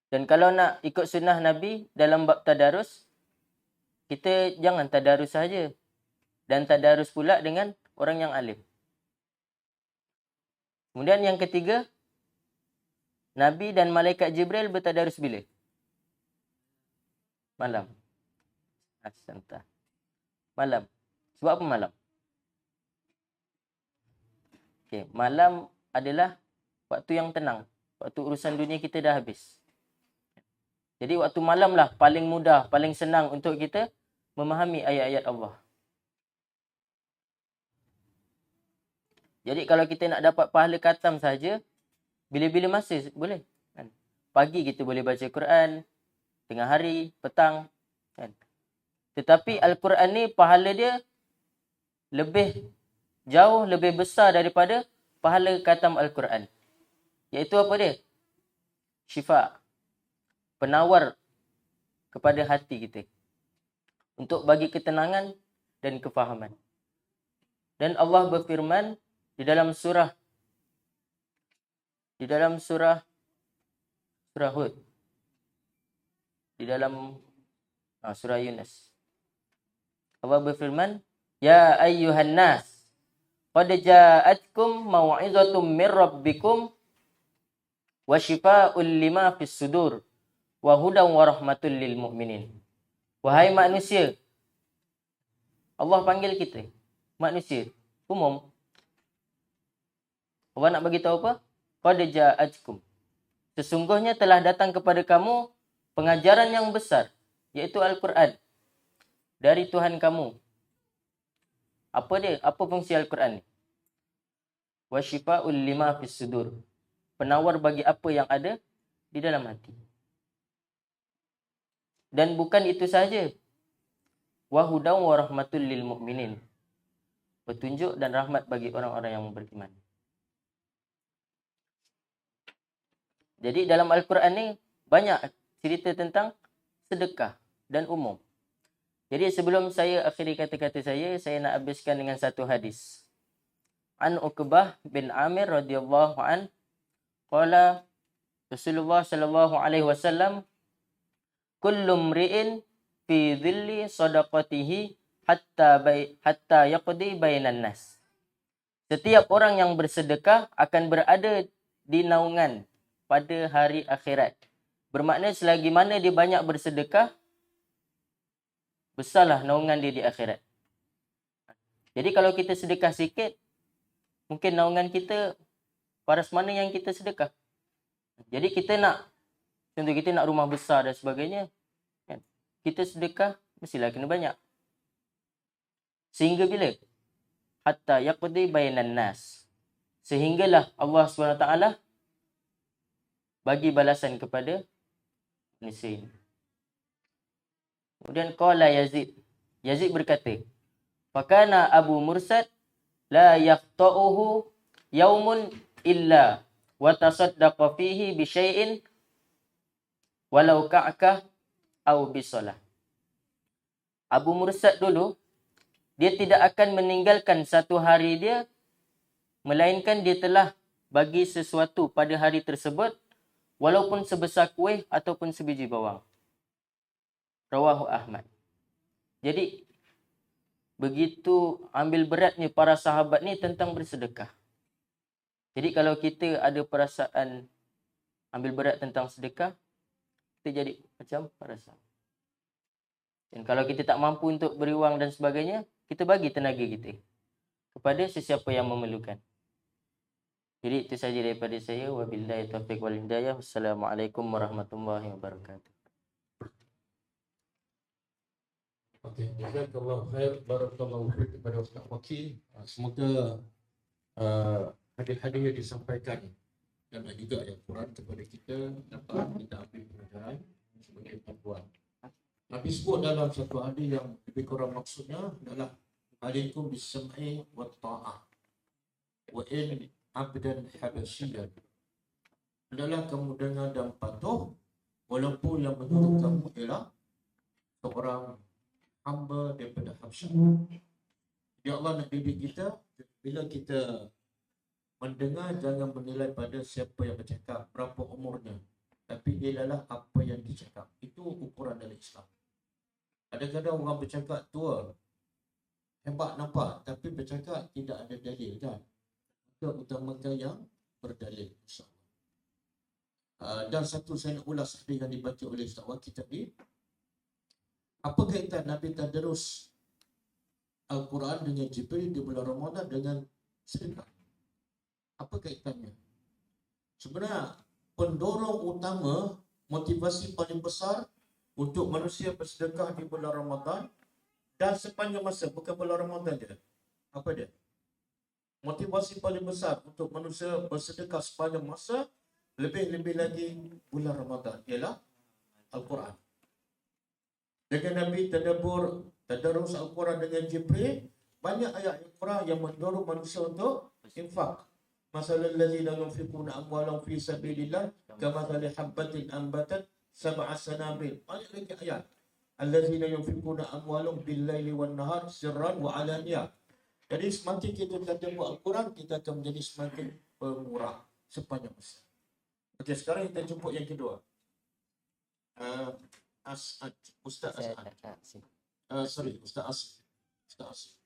Dan kalau nak ikut sunnah Nabi dalam bab tadarus, kita jangan tadarus saja. Dan tadarus pula dengan orang yang alim. Kemudian yang ketiga, Nabi dan malaikat Jibril bertadarus bila? Malam. Asanta. Malam. Sebab apa malam? Okay. Malam adalah waktu yang tenang. Waktu urusan dunia kita dah habis. Jadi waktu malam lah paling mudah, paling senang untuk kita memahami ayat-ayat Allah. Jadi kalau kita nak dapat pahala khatam saja, bila-bila masa boleh. Pagi kita boleh baca Quran, tengah hari, petang. Tetapi Al-Quran ni pahala dia jauh lebih besar daripada pahala khatam Al-Quran. Iaitu apa dia? Syifa. Penawar kepada hati kita. Untuk bagi ketenangan dan kefahaman. Dan Allah berfirman di dalam surah Hud. Di dalam surah Yunus. Allah berfirman, Ya ayyuhan nas, qad ja'atkum mau'izatum min rabbikum wa shifaa'un lima fis sudur wa hudan wa rahmatul lil mu'minin. Wahai manusia. Allah panggil kita. Manusia. Umum. Allah nak bagi tahu apa? Qad ja'atkum. Sesungguhnya telah datang kepada kamu pengajaran yang besar. Iaitu Al-Quran. Dari Tuhan kamu. Apa dia? Apa fungsi Al-Quran ni? Wa shifa'ul lima fis sudur. Penawar bagi apa yang ada di dalam hati. Dan bukan itu sahaja. Wa hudan wa rahmatul lil mu'minin. Petunjuk dan rahmat bagi orang-orang yang beriman. Jadi dalam Al-Quran ni banyak cerita tentang sedekah dan umum. Jadi sebelum saya akhiri kata-kata saya nak habiskan dengan satu hadis. An Uqbah bin Amir radhiyallahu an qala Rasulullah sallallahu alaihi wasallam kullu mri'in fi dhilli sadaqatihi hatta yaqdi bainan nas. Setiap orang yang bersedekah akan berada di naungan pada hari akhirat. Bermakna selagi mana dia banyak bersedekah, besarlah naungan dia di akhirat. Jadi kalau kita sedekah sikit, mungkin naungan kita paras mana yang kita sedekah. Jadi kita nak, contoh kita nak rumah besar dan sebagainya, kan? Kita sedekah mestilah kena banyak. Sehingga bila? Hatta yaqdi bainan nas. Sehinggalah Allah SWT bagi balasan kepada manusia ini. Kemudian qala Yazid. Yazid berkata, Fakana Abu Mursad la yaqta'uhu yaumun illa wa tasaddaqa fihi bi syai'in walau ka'kah au bisalah. Abu Mursad dulu, dia tidak akan meninggalkan satu hari dia, melainkan dia telah bagi sesuatu pada hari tersebut, walaupun sebesar kuih ataupun sebiji bawang. Rawahu Ahmad. Jadi, begitu ambil beratnya para sahabat ni tentang bersedekah. Jadi kalau kita ada perasaan ambil berat tentang sedekah, kita jadi macam para sahabat. Dan kalau kita tak mampu untuk beri wang dan sebagainya, kita bagi tenaga kita kepada sesiapa yang memerlukan. Jadi itu saja daripada saya. Wabillahi taufiq wal hidayah. Wassalamualaikum warahmatullahi wabarakatuh. Okey, jazakallahu khair, barakallahu fiik kepada Ustaz Waki. Semoga hadis-hadis yang disampaikan dan juga ayat Quran kepada kita dapat kita ambil pelajaran sebagai panduan. Nabi sebut dalam satu hadis yang lebih kurang maksudnya adalah alaikum bis-sam'i wat ta'ah wa in abdan habasyian. Adalah kamu dengar dan patuh walaupun yang menyuruh kamu ialah seorang hamba daripada Habsyah. Ya Allah nak didik kita, bila kita mendengar jangan menilai pada siapa yang bercakap, berapa umurnya, tapi ialah apa yang dicakap. Itu ukuran dalam Islam. Kadang-kadang orang bercakap tua, hebat nampak, tapi bercakap tidak ada dalil kan. Kita utamakan yang berdalil, insyaAllah. Dan satu saya nak ulas hadis yang dibaca oleh Ustaz Waki tadi. Apa kaitan Nabi tadarus Al-Quran dengan Jibril di bulan Ramadan dengan sedekah? Apa kaitannya? Sebenarnya pendorong utama, motivasi paling besar untuk manusia bersedekah di bulan Ramadan dan sepanjang masa, bukan bulan Ramadan je. Apa dia? Motivasi paling besar untuk manusia bersedekah sepanjang masa, lebih-lebih lagi bulan Ramadan, ialah Al-Quran. Dengan Nabi tadarus Al-Quran dengan Jibril, banyak ayat Al-Quran yang mendorong manusia untuk infak. Masalul ladzina yunfiquna amwalahum fi sabilillah kamathali habbatin anbatat sab'a sanabil. Banyak lagi ayat. Alladzina yunfiquna amwalahum bil-laili wan-nahar sirran wa 'alaniyah. Jadi semakin kita tadabbur Al-Quran, kita akan menjadi semakin pemurah sepanjang masa. Okey, sekarang kita jumpa yang kedua. Ustaz As'ad. Ustaz Asif.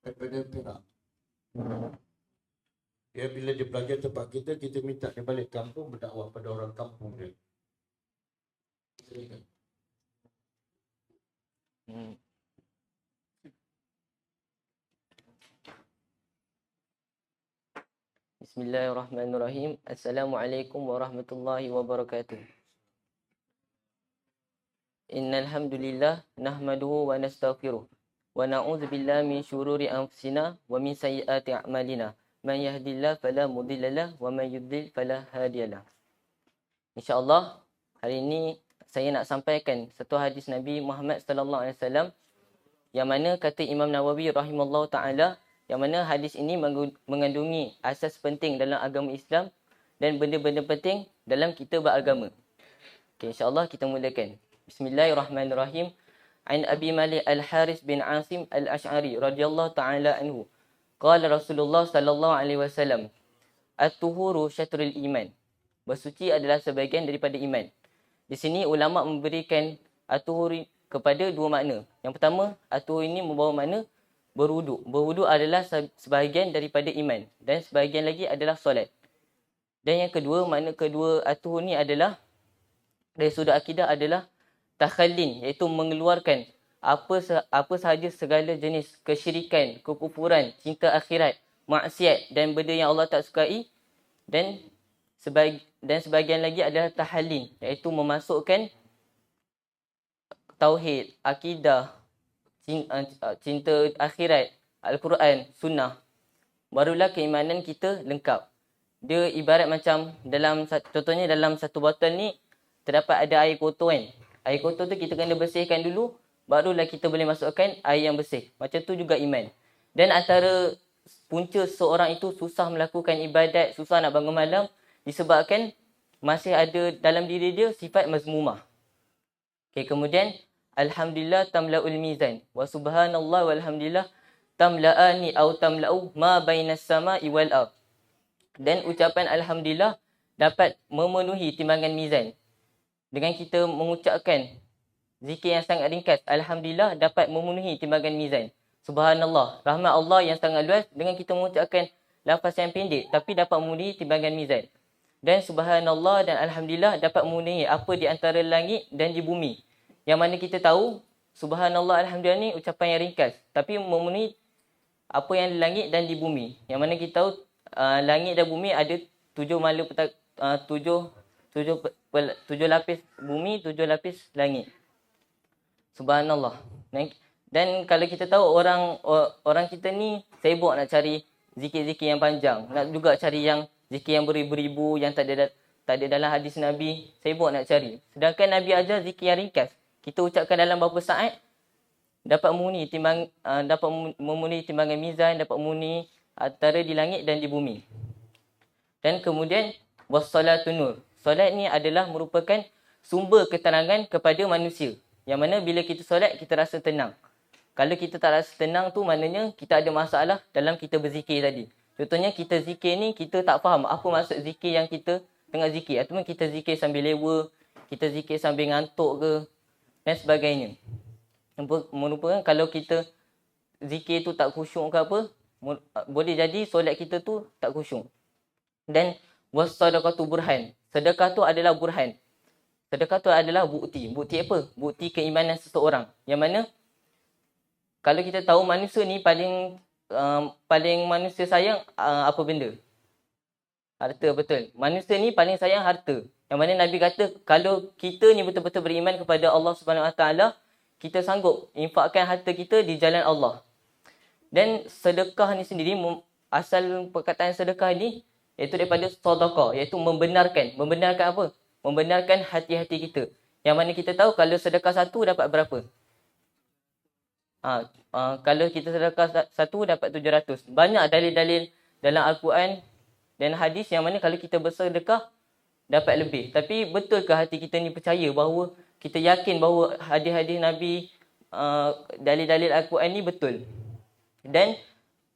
Daripada Perak. Dia bila dia belajar tempat kita, kita minta dia balik kampung berdakwah pada orang kampung dia. Bismillahirrahmanirrahim. Assalamualaikum warahmatullahi wabarakatuh. Innal hamdalillah nahmaduhu wa nastaghfiruh wa na'udzu billahi min syururi anfusina wa min sayyiati a'malina. Man yahdihillahu fala mudhillalah wa man yudlil fala hadiyalah. Insya-Allah hari ini saya nak sampaikan satu hadis Nabi Muhammad sallallahu alaihi wasallam yang mana kata Imam Nawawi rahimallahu taala, yang mana hadis ini mengandungi asas penting dalam agama Islam dan benda-benda penting dalam kita beragama. Okey, insya-Allah kita mulakan. Bismillahirrahmanirrahim. An Abi Malik Al-Haris bin Asim Al-Ash'ari radhiyallahu taala anhu. Qala Rasulullah sallallahu alaihi wasallam, at-tuhuru syatrul iman. Bersuci adalah sebahagian daripada iman. Di sini ulama memberikan at-tuhur kepada dua makna. Yang pertama, at-tuhur ini membawa makna berwuduk. Berwuduk adalah sebahagian daripada iman dan sebahagian lagi adalah solat. Dan yang kedua, makna kedua at-tuhur ni adalah dari sudut akidah adalah takhallin, iaitu mengeluarkan apa sahaja segala jenis kesyirikan, kekufuran, cinta akhirat, maksiat dan benda yang Allah tak sukai, dan sebahagian lagi adalah tahallin, iaitu memasukkan tauhid, akidah, cinta akhirat, Al-Quran, sunnah. Barulah keimanan kita lengkap. Dia ibarat macam contohnya dalam satu botol ni terdapat ada air kotor kan. Air kotor tu kita kena bersihkan dulu, barulah kita boleh masukkan air yang bersih. Macam tu juga iman. Dan antara punca seorang itu susah melakukan ibadat, susah nak bangun malam, disebabkan masih ada dalam diri dia sifat mazmumah. Okay, kemudian alhamdulillah tamla'ul mizan wa subhanallah walhamdulillah tamla'ani au tamla'u ma bainas sama'i wal ard. Dan ucapan alhamdulillah dapat memenuhi timbangan mizan. Dengan kita mengucapkan zikir yang sangat ringkas, alhamdulillah dapat memenuhi timbangan mizan. Subhanallah, rahmat Allah yang sangat luas dengan kita mengucapkan lafaz yang pendek tapi dapat memenuhi timbangan mizan. Dan subhanallah dan alhamdulillah dapat memenuhi apa di antara langit dan di bumi. Yang mana kita tahu subhanallah alhamdulillah ni ucapan yang ringkas tapi memenuhi apa yang di langit dan di bumi. Yang mana kita tahu langit dan bumi ada 7 lapis bumi, 7 lapis langit. Subhanallah. Dan kalau kita tahu orang kita ni sibuk nak cari zikir-zikir yang panjang, nak juga cari yang zikir yang beribu-ribu yang tak ada dalam hadis Nabi, sibuk nak cari. Sedangkan Nabi ajar zikir yang ringkas. Kita ucapkan dalam beberapa saat dapat memenuhi timbangan mizan, dapat memenuhi antara di langit dan di bumi. Dan kemudian wassalatun nur. Solat ni adalah merupakan sumber ketenangan kepada manusia. Yang mana bila kita solat kita rasa tenang. Kalau kita tak rasa tenang tu maknanya kita ada masalah dalam kita berzikir tadi. Contohnya kita zikir ni kita tak faham apa maksud zikir yang kita tengah zikir. Ataupun kita zikir sambil lewa, kita zikir sambil ngantuk ke dan sebagainya. Merupakan kalau kita zikir tu tak khusyuk ke apa, boleh jadi solat kita tu tak khusyuk. Dan was-sadaqatu burhan. Sedekah tu adalah burhan. Sedekah tu adalah bukti. Bukti apa? Bukti keimanan seseorang. Yang mana kalau kita tahu manusia ni paling manusia sayang apa benda? Harta, betul. Manusia ni paling sayang harta. Yang mana Nabi kata kalau kita ni betul-betul beriman kepada Allah Subhanahu Wa Taala, kita sanggup infakkan harta kita di jalan Allah. Dan sedekah ni sendiri, asal perkataan sedekah ni iaitu daripada sedekah, iaitu membenarkan. Membenarkan apa? Membenarkan hati-hati kita. Yang mana kita tahu kalau sedekah satu dapat berapa? Kalau kita sedekah satu dapat 700. Banyak dalil-dalil dalam Al-Quran dan hadis yang mana kalau kita bersedekah dapat lebih. Tapi betulkah hati kita ni percaya bahawa kita yakin bahawa hadis-hadis Nabi, dalil-dalil Al-Quran ni betul? Dan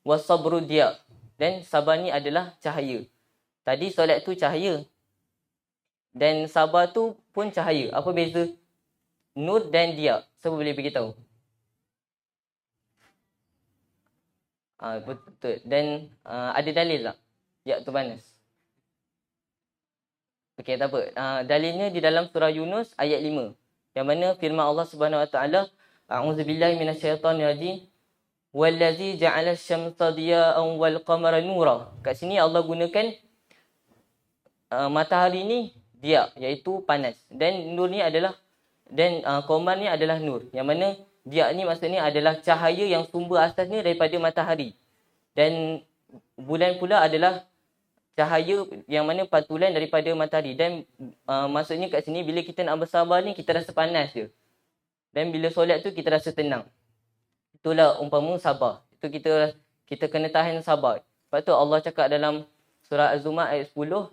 wasabru dia. Dan sabar ni adalah cahaya. Tadi solat tu cahaya. Dan sabar tu pun cahaya. Apa beza nur dan dia? Siapa boleh beritahu? Betul. Dan ada dalil tak? Ya, tu panas. Okey, tak apa. Dalilnya di dalam surah Yunus ayat 5. Yang mana firman Allah Subhanahu Wa Taala, A'udzubillahi minasyaitonirrajim. Wallazi ja'ala asy-syamsa diya'an wal qamara nura. Kat sini Allah gunakan matahari ni dia, iaitu panas. Dan nur ni adalah qamar ni adalah nur. Yang mana dia ni maksudnya adalah cahaya yang sumber asasnya daripada matahari. Dan bulan pula adalah cahaya yang mana pantulan daripada matahari. Dan maksudnya kat sini bila kita nak bersabar ni kita rasa panas je. Dan bila solat tu kita rasa tenang. Itulah umpama sabar. Itu kita kena tahan sabar. Sebab tu Allah cakap dalam surah Az-Zumar ayat 10,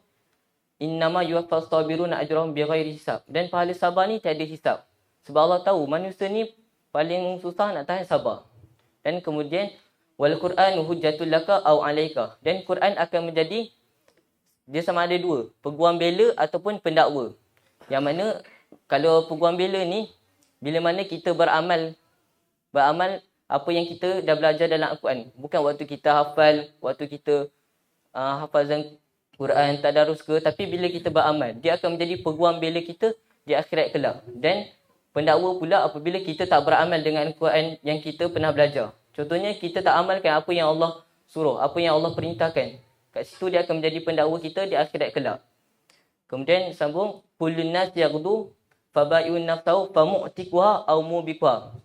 innama yuwaffas sabiruna ajrahum bighairi hisab. Dan pahala sabar ni tiada hisab. Sebab Allah tahu manusia ni paling susah nak tahan sabar. Dan kemudian wal Qur'anu hujjatul laka aw alaika. Dan Quran akan menjadi, dia sama ada dua, peguam bela ataupun pendakwa. Yang mana kalau peguam bela ni bila mana kita beramal apa yang kita dah belajar dalam Al-Quran. Bukan waktu kita hafal, waktu kita hafazan Quran, tadarus ke, tapi bila kita beramal, dia akan menjadi peguam bela kita di akhirat kelak. Dan pendakwa pula apabila kita tak beramal dengan Al-Quran yang kita pernah belajar. Contohnya kita tak amalkan apa yang Allah suruh, apa yang Allah perintahkan. Kat situ dia akan menjadi pendakwa kita di akhirat kelak. Kemudian sambung, kullun nas yaghdu fabai'un nafsahu famu'tiquha aw mubiqha.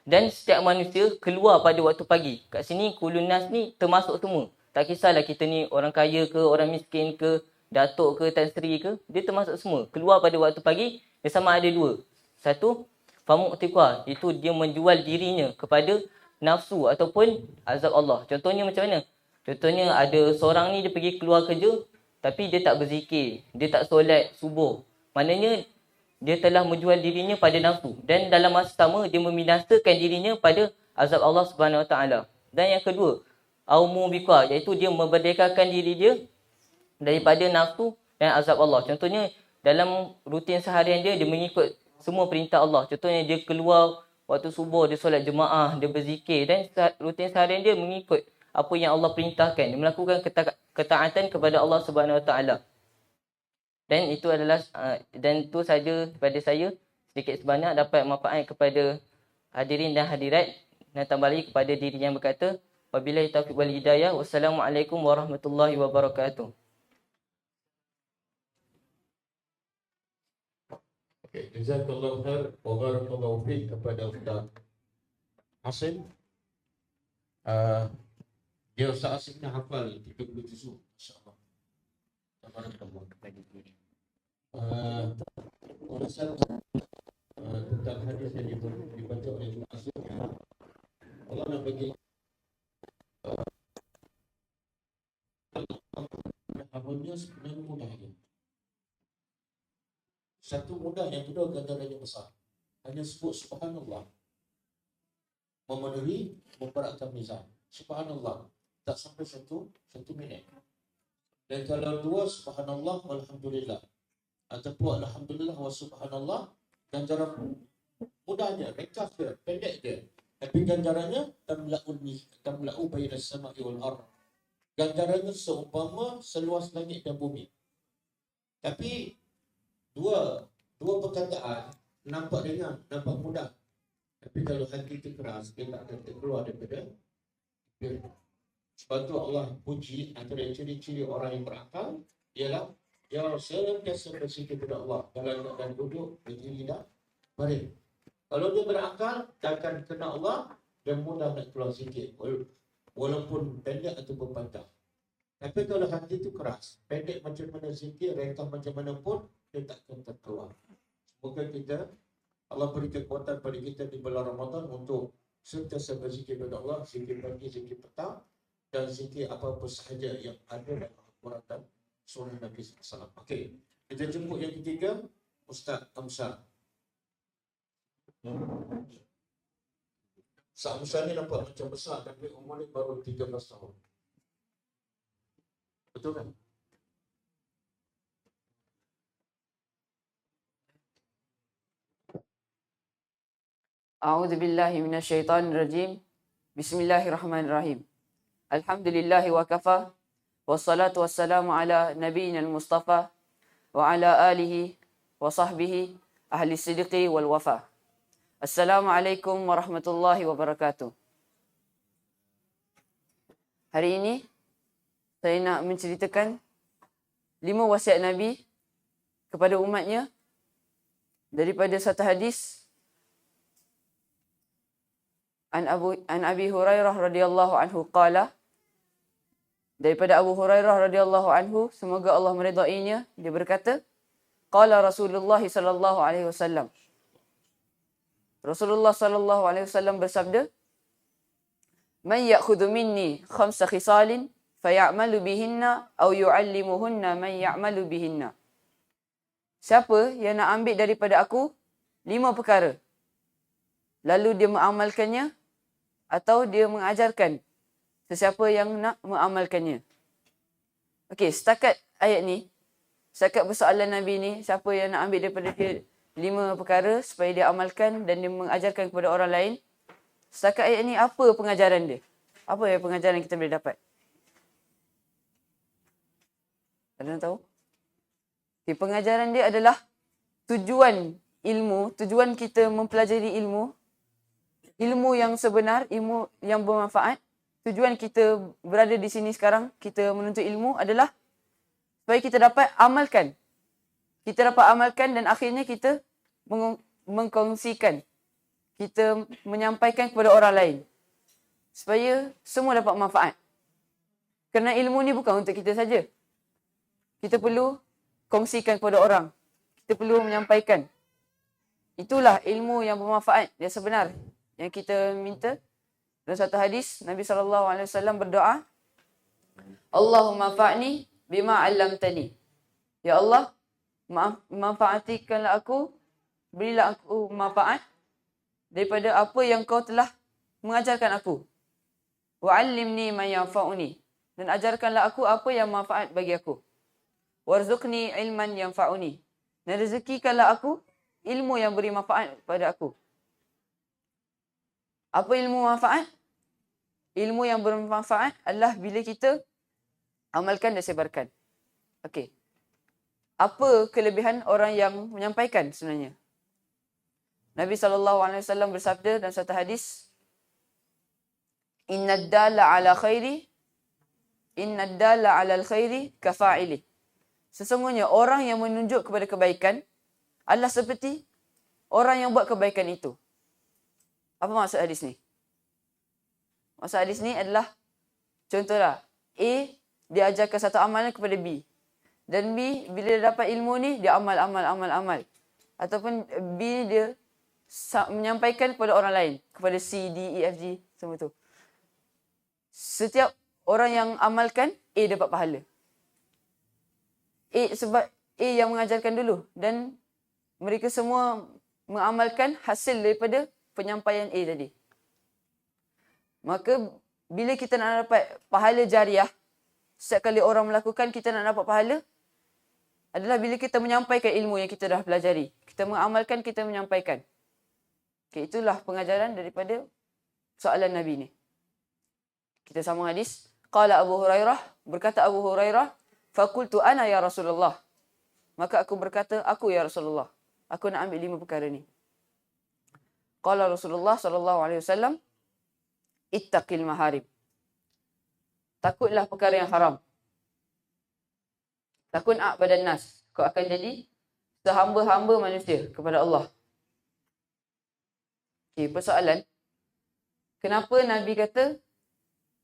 Dan setiap manusia keluar pada waktu pagi. Kat sini kullun nas ni termasuk semua. Tak kisahlah kita ni orang kaya ke, orang miskin ke, datuk ke, tan sri ke, dia termasuk semua. Keluar pada waktu pagi, dia sama ada dua. Satu, famu'tiqha, itu dia menjual dirinya kepada nafsu ataupun azab Allah. Contohnya macam mana? Contohnya ada seorang ni dia pergi keluar kerja tapi dia tak berzikir, dia tak solat subuh. Maknanya dia telah menjual dirinya pada nafsu dan dalam masa sama dia membinasakan dirinya pada azab Allah Subhanahu Wa Taala. Dan yang kedua, aumu biqa, iaitu dia memerdekakan diri dia daripada nafsu dan azab Allah. Contohnya dalam rutin seharian dia mengikut semua perintah Allah. Contohnya dia keluar waktu subuh, dia solat jemaah, dia berzikir dan rutin seharian dia mengikut apa yang Allah perintahkan. Dia melakukan ketaatan kepada Allah Subhanahu Wa Taala. Dan itu adalah dan itu saja daripada saya, sedikit sebanyak dapat manfaat kepada hadirin dan hadirat, dan tambah lagi kepada diri yang berkata, wabillahi taufiq wal hidayah. Wassalamualaikum warahmatullahi wabarakatuh. Okay, jazakallahu khair wa barakallahu fiik kepada Ustaz Hasim. Dia Ustaz Hasim ni hafal 30 juzuk, insya-Allah. Tabarakallah. Ulasan tentang hadis yang dibaca oleh Ustaz Hasim, Allah nak bagi amalnya sebenarnya mudah je. Satu mudah, yang kedua ganjarannya besar. Hanya sebut subhanallah, memenuhi memberatkan mizan. Subhanallah tak sampai satu minit. Dan kalau dua, subhanallah walhamdulillah, ataupun alhamdulillah wa subhanallah, ganjaran mudahnya, ringkas dia, pendek dia. Tapi ganjarannya tamla'u baina as-sama'i wal ardh. Ganjarannya seumpama seluas langit dan bumi. Tapi dua perkataan nampak ringan, nampak mudah. Tapi kalau hati itu keras, dia tak akan terkeluar daripada dia. Sebab tu Allah puji antara ciri-ciri orang yang berakal ialah dia senantiasa berzikir kepada Allah dalam keadaan duduk, berdiri dan baring. Kalau dia berakal, dia akan kena Allah dan mudah nak keluar zikir, walaupun pendek atau berpantang. Tapi kalau hati itu keras, pendek macam mana zikir, ringkas macam mana pun, dia tak akan terkeluar. Semoga Allah beri kekuatan pada kita di bulan Ramadan untuk sentiasa berzikir kepada Allah, zikir pagi, zikir petang, dan zikir apa-apa sahaja yang ada dalam Al-Quran dan Sunnah Nabi SAW. Okey, kita jemput yang ketiga, Ustaz Amsal. Ustaz Amsal ni nampak macam besar, tapi umur ni baru 13 tahun. Betul kan? A'udzu billahi minasyaitonir rajim. Bismillahirrahmanirrahim. Alhamdulillahi wa kafa. Wassalatu wassalamu ala nabiyyina al-mustafa wa ala alihi wa sahbihi ahli sidqi wal wafa. Assalamualaikum warahmatullahi wabarakatuh. Hari ini saya nak menceritakan 5 wasiat Nabi kepada umatnya daripada satu hadis An Abi Hurairah radhiyallahu anhu qala, daripada Abu Hurairah radhiyallahu anhu, semoga Allah meridainya, dia berkata, qala Rasulullah sallallahu alaihi wasallam. Rasulullah sallallahu alaihi wasallam bersabda, man ya'khudhu minni 5 khisalin fayamalu bihinna aw yu'allimuhunna man ya'malu bihinna. Siapa yang nak ambil daripada aku 5 perkara, lalu dia mengamalkannya atau dia mengajarkan sesiapa yang nak mengamalkannya. Okey, setakat ayat ni, setakat persoalan Nabi ni, siapa yang nak ambil daripada dia 5 perkara supaya dia amalkan dan dia mengajarkan kepada orang lain. Setakat ayat ni, apa pengajaran dia? Apa yang pengajaran kita boleh dapat? Ada yang tahu? Okay, pengajaran dia adalah tujuan ilmu, tujuan kita mempelajari ilmu yang sebenar, ilmu yang bermanfaat. Tujuan kita berada di sini sekarang, kita menuntut ilmu adalah supaya kita dapat amalkan. Kita dapat amalkan dan akhirnya kita mengkongsikan. Kita menyampaikan kepada orang lain. Supaya semua dapat manfaat. Kerana ilmu ni bukan untuk kita saja. Kita perlu kongsikan kepada orang. Kita perlu menyampaikan. Itulah ilmu yang bermanfaat, yang sebenar, yang kita minta. Dalam satu hadis, Nabi SAW berdoa, Allahumma fa'ni bima 'allamtani. Ya Allah, manfaatikanlah aku, berilah aku manfaat daripada apa yang kau telah mengajarkan aku. Wa 'allimni ma yanfa'uni. Dan ajarkanlah aku apa yang manfaat bagi aku. Warzuqni ilman yanfa'uni. Dan rezekikanlah aku ilmu yang beri manfaat pada aku. Apa ilmu manfaat? Ilmu yang bermanfaat adalah bila kita amalkan dan sebarkan. Okey. Apa kelebihan orang yang menyampaikan sebenarnya? Nabi SAW bersabda dalam satu hadis, Inna dala ala al-khairi kafa'ili. Sesungguhnya orang yang menunjuk kepada kebaikan adalah seperti orang yang buat kebaikan itu. Apa maksud hadis ni? Maksud hadis ni adalah, contohlah, A dia ajarkan satu amalan kepada B. Dan B bila dia dapat ilmu ni, dia amal. Ataupun B dia menyampaikan kepada orang lain, kepada C, D, E, F, G, semua tu. Setiap orang yang amalkan, A dapat pahala. Sebab A yang mengajarkan dulu. Dan mereka semua mengamalkan hasil daripada penyampaian A tadi. Maka, bila kita nak dapat pahala jariah, setiap kali orang melakukan, kita nak dapat pahala, adalah bila kita menyampaikan ilmu yang kita dah pelajari. Kita mengamalkan, kita menyampaikan. Okay, itulah pengajaran daripada soalan Nabi ni. Kita sambung hadis. Qala Abu Hurairah, berkata Abu Hurairah, faqultu ana ya Rasulullah. Maka aku berkata, aku ya Rasulullah. Aku nak ambil 5 perkara ni. Qala Rasulullah SAW, ittaqil maharib. Takutlah perkara yang haram. Takun pada nas. Kau akan jadi sehamba-hamba manusia kepada Allah. Okay, persoalan. Kenapa Nabi kata,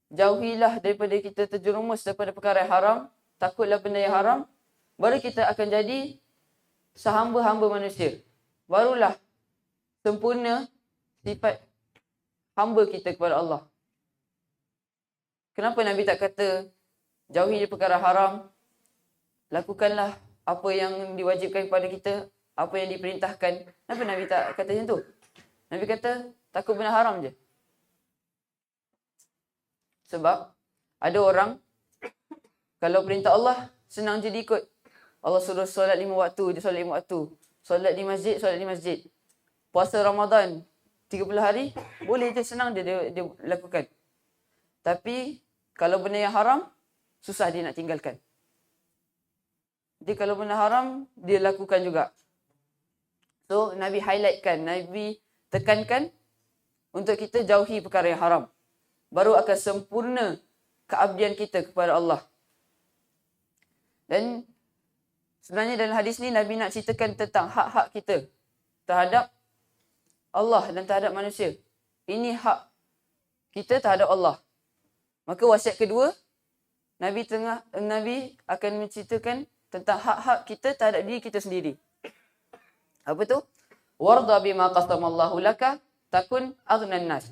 jauhilah daripada kita terjerumus daripada perkara yang haram, takutlah benda yang haram, baru kita akan jadi sehamba-hamba manusia. Barulah sempurna sifat hamba kita kepada Allah. Kenapa Nabi tak kata, jauhi perkara haram, lakukanlah apa yang diwajibkan kepada kita, apa yang diperintahkan. Kenapa Nabi tak kata macam tu? Nabi kata, takut benda haram je. Sebab ada orang, kalau perintah Allah, senang je diikut. Allah suruh solat 5 waktu, dia solat 5 waktu. Solat di masjid. Puasa Ramadan 30 hari, boleh je, senang je dia lakukan. Tapi, kalau benda yang haram, susah dia nak tinggalkan. Jadi kalau benda haram, dia lakukan juga. So, Nabi highlightkan, Nabi tekankan untuk kita jauhi perkara yang haram. Baru akan sempurna keabdian kita kepada Allah. Dan sebenarnya dalam hadis ni Nabi nak ceritakan tentang hak-hak kita terhadap Allah dan terhadap manusia. Ini hak kita terhadap Allah. Maka wasiat kedua, Nabi akan menceritakan tentang hak-hak kita terhadap diri kita sendiri. Apa tu? Warda bima qasamallahu laka takun aghnan nas.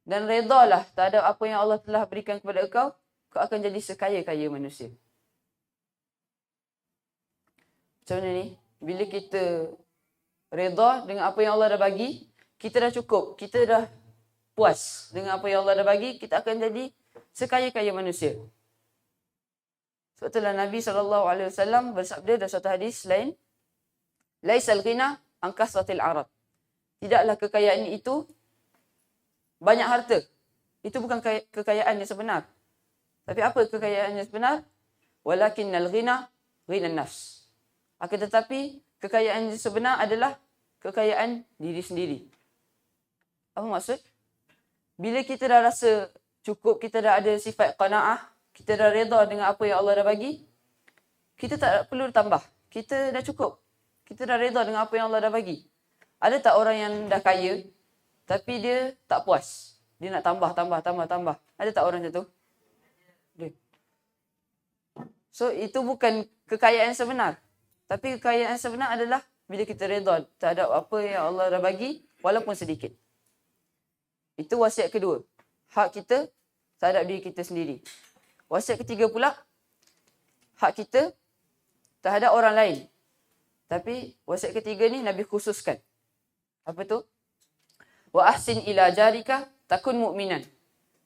Dan redalah terhadap apa yang Allah telah berikan kepada kau akan jadi sekaya-kaya manusia. Macam mana ni? Bila kita reda dengan apa yang Allah dah bagi, kita dah cukup, kita dah puas dengan apa yang Allah dah bagi, kita akan jadi sekaya-kaya manusia. Sebab itulah Nabi SAW bersabda dalam satu hadis lain, Laisal ghina an kasratil arad. Tidaklah kekayaan itu banyak harta. Itu bukan kekayaan yang sebenar. Tapi apa kekayaan yang sebenar? Walakinnal ghina ghinan nafs. Akan tetapi kekayaan yang sebenar adalah kekayaan diri sendiri. Apa maksud? Bila kita dah rasa cukup, kita dah ada sifat qanaah, kita dah reda dengan apa yang Allah dah bagi, kita tak perlu tambah. Kita dah cukup. Kita dah reda dengan apa yang Allah dah bagi. Ada tak orang yang dah kaya, tapi dia tak puas? Dia nak tambah. Ada tak orang macam tu? Ada. So, itu bukan kekayaan sebenar. Tapi kekayaan sebenar adalah bila kita reda terhadap apa yang Allah dah bagi, walaupun sedikit. Itu wasiat kedua. Hak kita terhadap diri kita sendiri. Wasiat ketiga pula, hak kita terhadap orang lain. Tapi wasiat ketiga ni Nabi khususkan. Apa tu? Wa ahsin ila jarika takun mu'minan.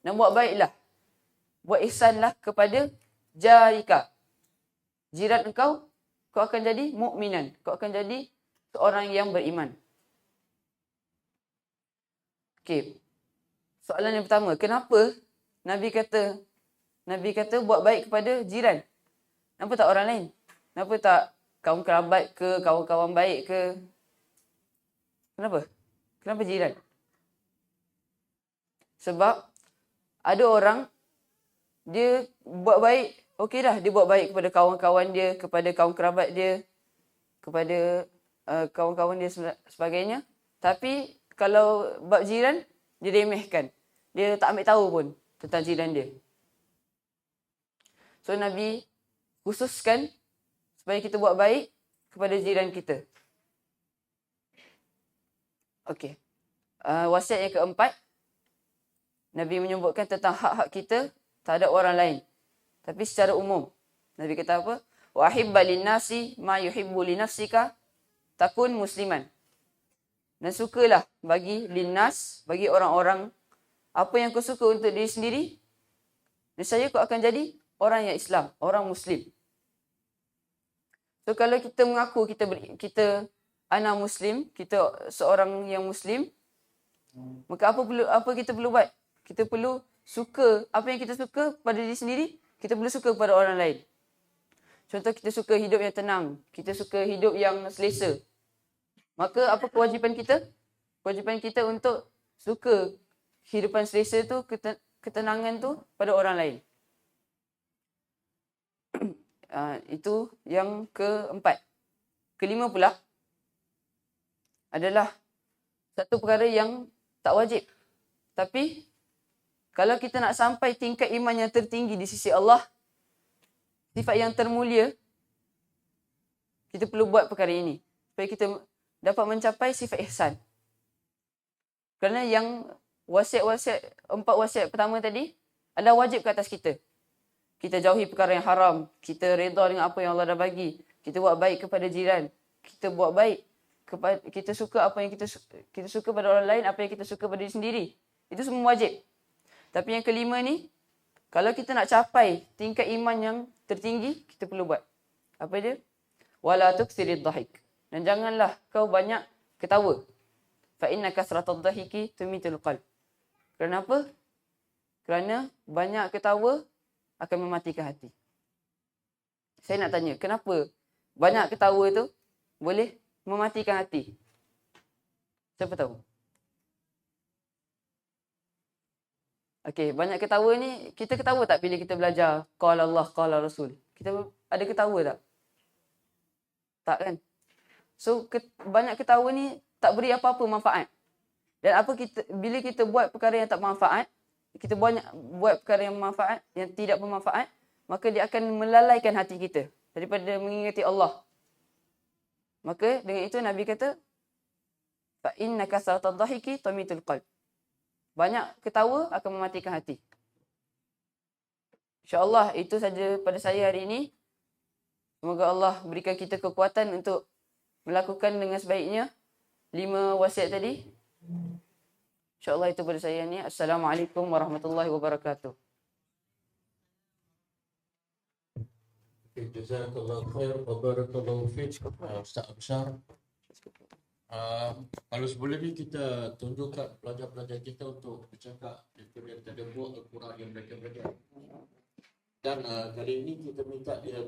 Dan buat baiklah. Buat ihsanlah kepada jarika. Jiran engkau, kau akan jadi mu'minan. Kau akan jadi seorang yang beriman. Okey. Soalan yang pertama, kenapa Nabi kata buat baik kepada jiran? Kenapa tak orang lain? Kenapa tak kaum kerabat ke, kawan-kawan baik ke? Kenapa? Kenapa jiran? Sebab ada orang dia buat baik, okey dah, dia buat baik kepada kawan-kawan dia, kepada kaum kerabat dia, kepada kawan-kawan dia sebagainya. Tapi kalau bab jiran, dia remehkan. Dia tak ambil tahu pun tentang jiran dia. So Nabi khususkan supaya kita buat baik kepada jiran kita. Okey. Wasiat yang keempat, Nabi menyebutkan tentang hak-hak kita terhadap orang lain. Tapi secara umum. Nabi kata apa? Wa ahibba linnasi ma yuhibbu li nafsika takun musliman. Dan sukalah bagi linnas, bagi orang-orang, apa yang kau suka untuk diri sendiri, nescaya kau akan jadi orang yang Islam, orang Muslim. So kalau kita mengaku kita ana Muslim, kita seorang yang Muslim, maka apa kita perlu buat? Kita perlu suka apa yang kita suka pada diri sendiri, kita perlu suka kepada orang lain. Contoh, kita suka hidup yang tenang, kita suka hidup yang selesa. Maka apa kewajipan kita? Kewajipan kita untuk suka kehidupan selesa tu, ketenangan tu pada orang lain. Itu yang keempat. Kelima pula adalah satu perkara yang tak wajib. Tapi kalau kita nak sampai tingkat iman yang tertinggi di sisi Allah, sifat yang termulia, kita perlu buat perkara ini supaya kita dapat mencapai sifat ihsan. Kerana yang empat wasiat pertama tadi adalah wajib ke atas kita. Kita jauhi perkara yang haram, kita redha dengan apa yang Allah dah bagi, kita buat baik kepada jiran, kita buat baik kepada, kita suka apa yang kita suka pada orang lain, apa yang kita suka pada diri sendiri. Itu semua wajib. Tapi yang kelima ni, kalau kita nak capai tingkat iman yang tertinggi, kita perlu buat. Apa dia? Wala tuksirid dhahik. Dan janganlah kau banyak ketawa. Fa inna kasratad dhahiki tumitul qalb. Kenapa? Kerana banyak ketawa akan mematikan hati. Saya nak tanya, kenapa banyak ketawa tu boleh mematikan hati? Siapa tahu? Okey, banyak ketawa ni, kita ketawa tak bila kita belajar qala Allah, qala Rasul? Kita ada ketawa tak? Tak kan? So, banyak ketawa ni tak beri apa-apa manfaat. Dan bila kita buat perkara yang tak bermanfaat, kita buat perkara yang bermanfaat, yang tidak bermanfaat, maka dia akan melalaikan hati kita daripada mengingati Allah. Maka dengan itu Nabi kata, fa inna kasratad dhahiki tumitul qalb. Banyak ketawa akan mematikan hati. InsyaAllah itu saja pada saya hari ini. Semoga Allah berikan kita kekuatan untuk melakukan dengan sebaiknya 5 wasiat tadi. InsyaAllah itu pada saya ni. Assalamualaikum warahmatullahi wabarakatuh. Jazakallah khair wa barakallahu fiik, Ustaz Absar. Kalau sebelum ni kita tunjukkan pelajar-pelajar kita untuk bercakap daripada tadabbur Al-Quran yang mereka belajar. Dan kali ini kita minta dia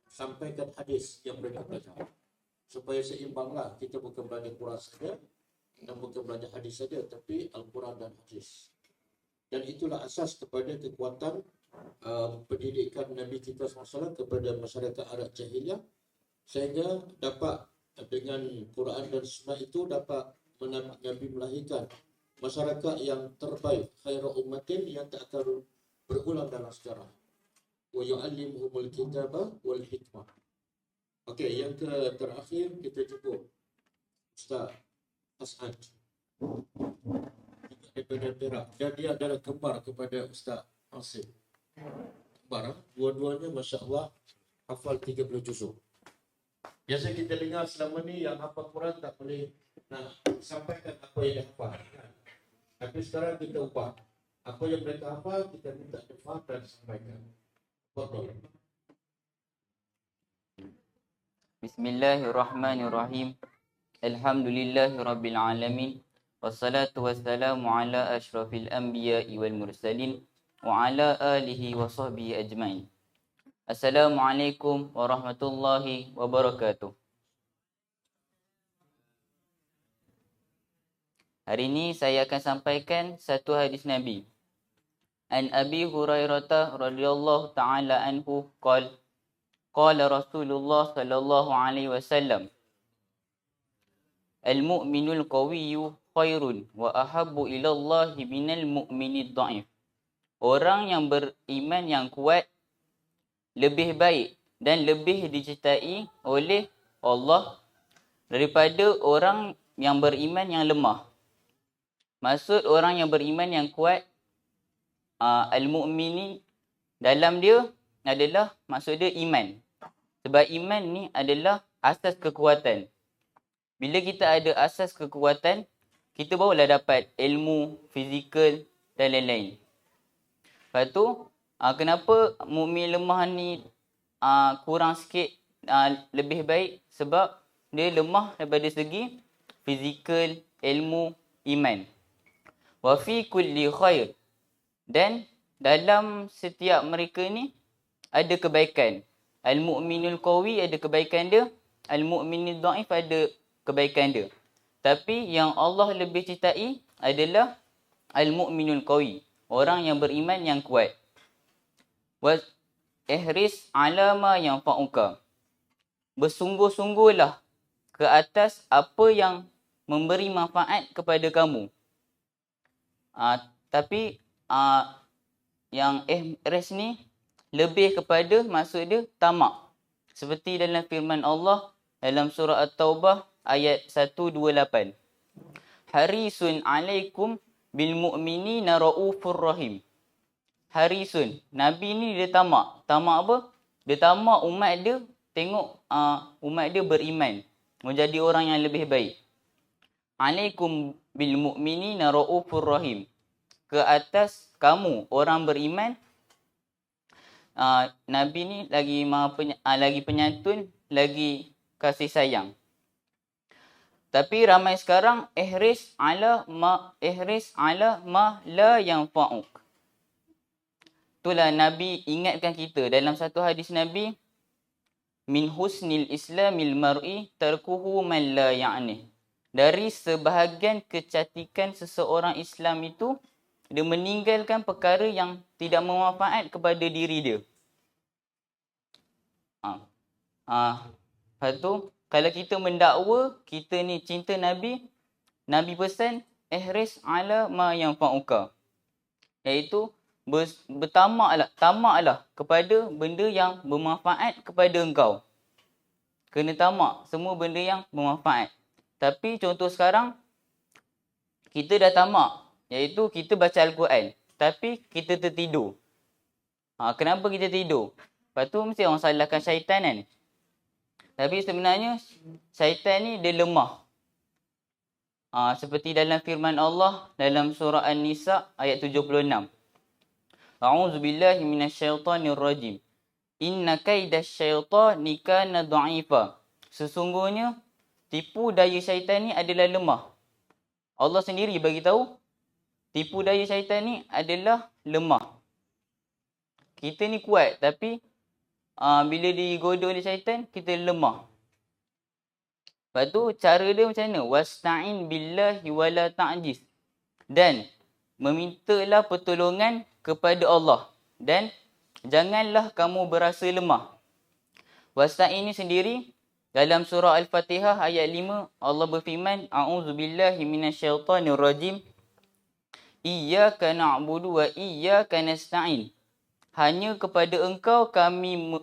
sampaikan hadis yang mereka belajar. Supaya seimbanglah, kita bukan belajar Quran saja dan bukan belajar hadis saja, tapi Al-Quran dan hadis. Dan itulah asas kepada kekuatan pendidikan Nabi kita SAW kepada masyarakat Arab Jahiliyah, sehingga dapat dengan Quran dan Sunnah itu dapat Nabi melahirkan masyarakat yang terbaik, khairu ummatin, yang tak akan berulang dalam sejarah. Wa yu'allimuhumul kitaba wal hikmah. Okey, yang terakhir kita jumpa Ustaz As'ad daripada Perak, dan dia adalah kembar kepada Ustaz Hasim. Kembar, dua-duanya masya-Allah hafal 30 juzuk. Biasa kita dengar selama ni yang hafal Quran tak boleh nak sampaikan apa yang dia hafal. Tapi sekarang kita ubah. Apa yang mereka hafal, kita minta faham dan sampaikan. Betul. Bismillahirrahmanirrahim. Alhamdulillahirabbil alamin. Wassalatu wassalamu ala asyrafil anbiya'i wal mursalin wa ala alihi wa sahbihi ajmain. Assalamualaikum warahmatullahi wabarakatuh. Hari ini saya akan sampaikan satu hadis Nabi. An Abi Hurairah radhiyallahu taala anhu qala Rasulullah sallallahu alaihi wasallam, al-mu'minul qawiyyu khairun wa ahabbu ila Allah minal mu'minid dha'if. Orang yang beriman yang kuat lebih baik dan lebih dicintai oleh Allah daripada orang yang beriman yang lemah. Maksud orang yang beriman yang kuat, al-mu'mini dalam dia adalah maksud dia iman. Sebab iman ni adalah asas kekuatan. Bila kita ada asas kekuatan, kita barulah dapat ilmu, fizikal dan lain-lain. Lepas tu, kenapa mukmin lemah ni kurang sikit lebih baik? Sebab dia lemah daripada segi fizikal, ilmu, iman. Wa fi kulli khair. Dan dalam setiap mereka ni ada kebaikan. Al-mu'minul qawi ada kebaikan dia. Al-mu'minul dha'if ada kebaikan dia. Tapi yang Allah lebih cintai adalah al-mu'minul qawi. Orang yang beriman yang kuat. Wa ihris ala ma yanfa'uka. Bersungguh-sungguhlah ke atas apa yang memberi manfaat kepada kamu. Tapi yang ihris ni lebih kepada maksud dia tamak. Seperti dalam firman Allah dalam surah At-Taubah ayat 128. Harisun alaikum bil mu'minina raufur rahim. Harisun. Nabi ni dia tamak. Tamak apa? Dia tamak umat dia tengok umat dia beriman. Menjadi orang yang lebih baik. Alaikum bil mu'minina raufur rahim. Ke atas kamu orang beriman, Nabi ni lagi penyantun, lagi kasih sayang. Tapi ramai sekarang ihris ala ma la yanfa'uk. Itulah Nabi ingatkan kita dalam satu hadis Nabi, min husnil islamil mar'i tarkuhu man la ya'ni. Dari sebahagian kecantikan seseorang Islam itu, dia meninggalkan perkara yang tidak bermanfaat kepada diri dia. Lepas tu, kalau kita mendakwa, kita ni cinta Nabi, Nabi pesan, ihris ala ma yanfa'uka. Iaitu, tamaklah kepada benda yang bermanfaat kepada engkau. Kena tamak semua benda yang bermanfaat. Tapi contoh sekarang, kita dah tamak. Iaitu kita baca Al-Quran. Tapi kita tertidur. Kenapa kita tidur? Lepas tu mesti orang salahkan syaitan kan. Tapi sebenarnya syaitan ni dia lemah. Seperti dalam firman Allah dalam surah An-Nisa ayat 76. A'udzubillahi minasyaitonirrajim. Inna kaidasyaitani kana dha'ifa. Sesungguhnya tipu daya syaitan ni adalah lemah. Allah sendiri bagi tahu tipu daya syaitan ni adalah lemah. Kita ni kuat tapi bila digoda oleh syaitan kita lemah. Lepas tu cara dia macam mana? Wasta'in billahi wala ta'jiz. Dan memintalah pertolongan kepada Allah dan janganlah kamu berasa lemah. Wasta'in ni sendiri dalam surah Al-Fatihah ayat 5 Allah berfirman, a'udzubillahi minasyaitonirrajim. Iyyaka na'budu wa iyyaka nasta'in. Hanya kepada engkau kami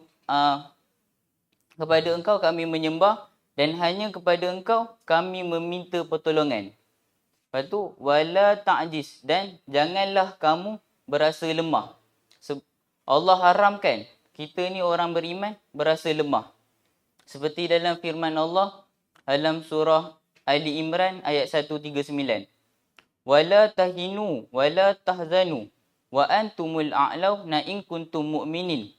menyembah dan hanya kepada engkau kami meminta pertolongan. Lepas tu wala ta'jiz, dan janganlah kamu berasa lemah. Allah haramkan kita ni orang beriman berasa lemah. Seperti dalam firman Allah dalam surah Ali Imran ayat 139. Wala tahinu wala tahzanu wa antumul a'launa in kuntum mu'minin.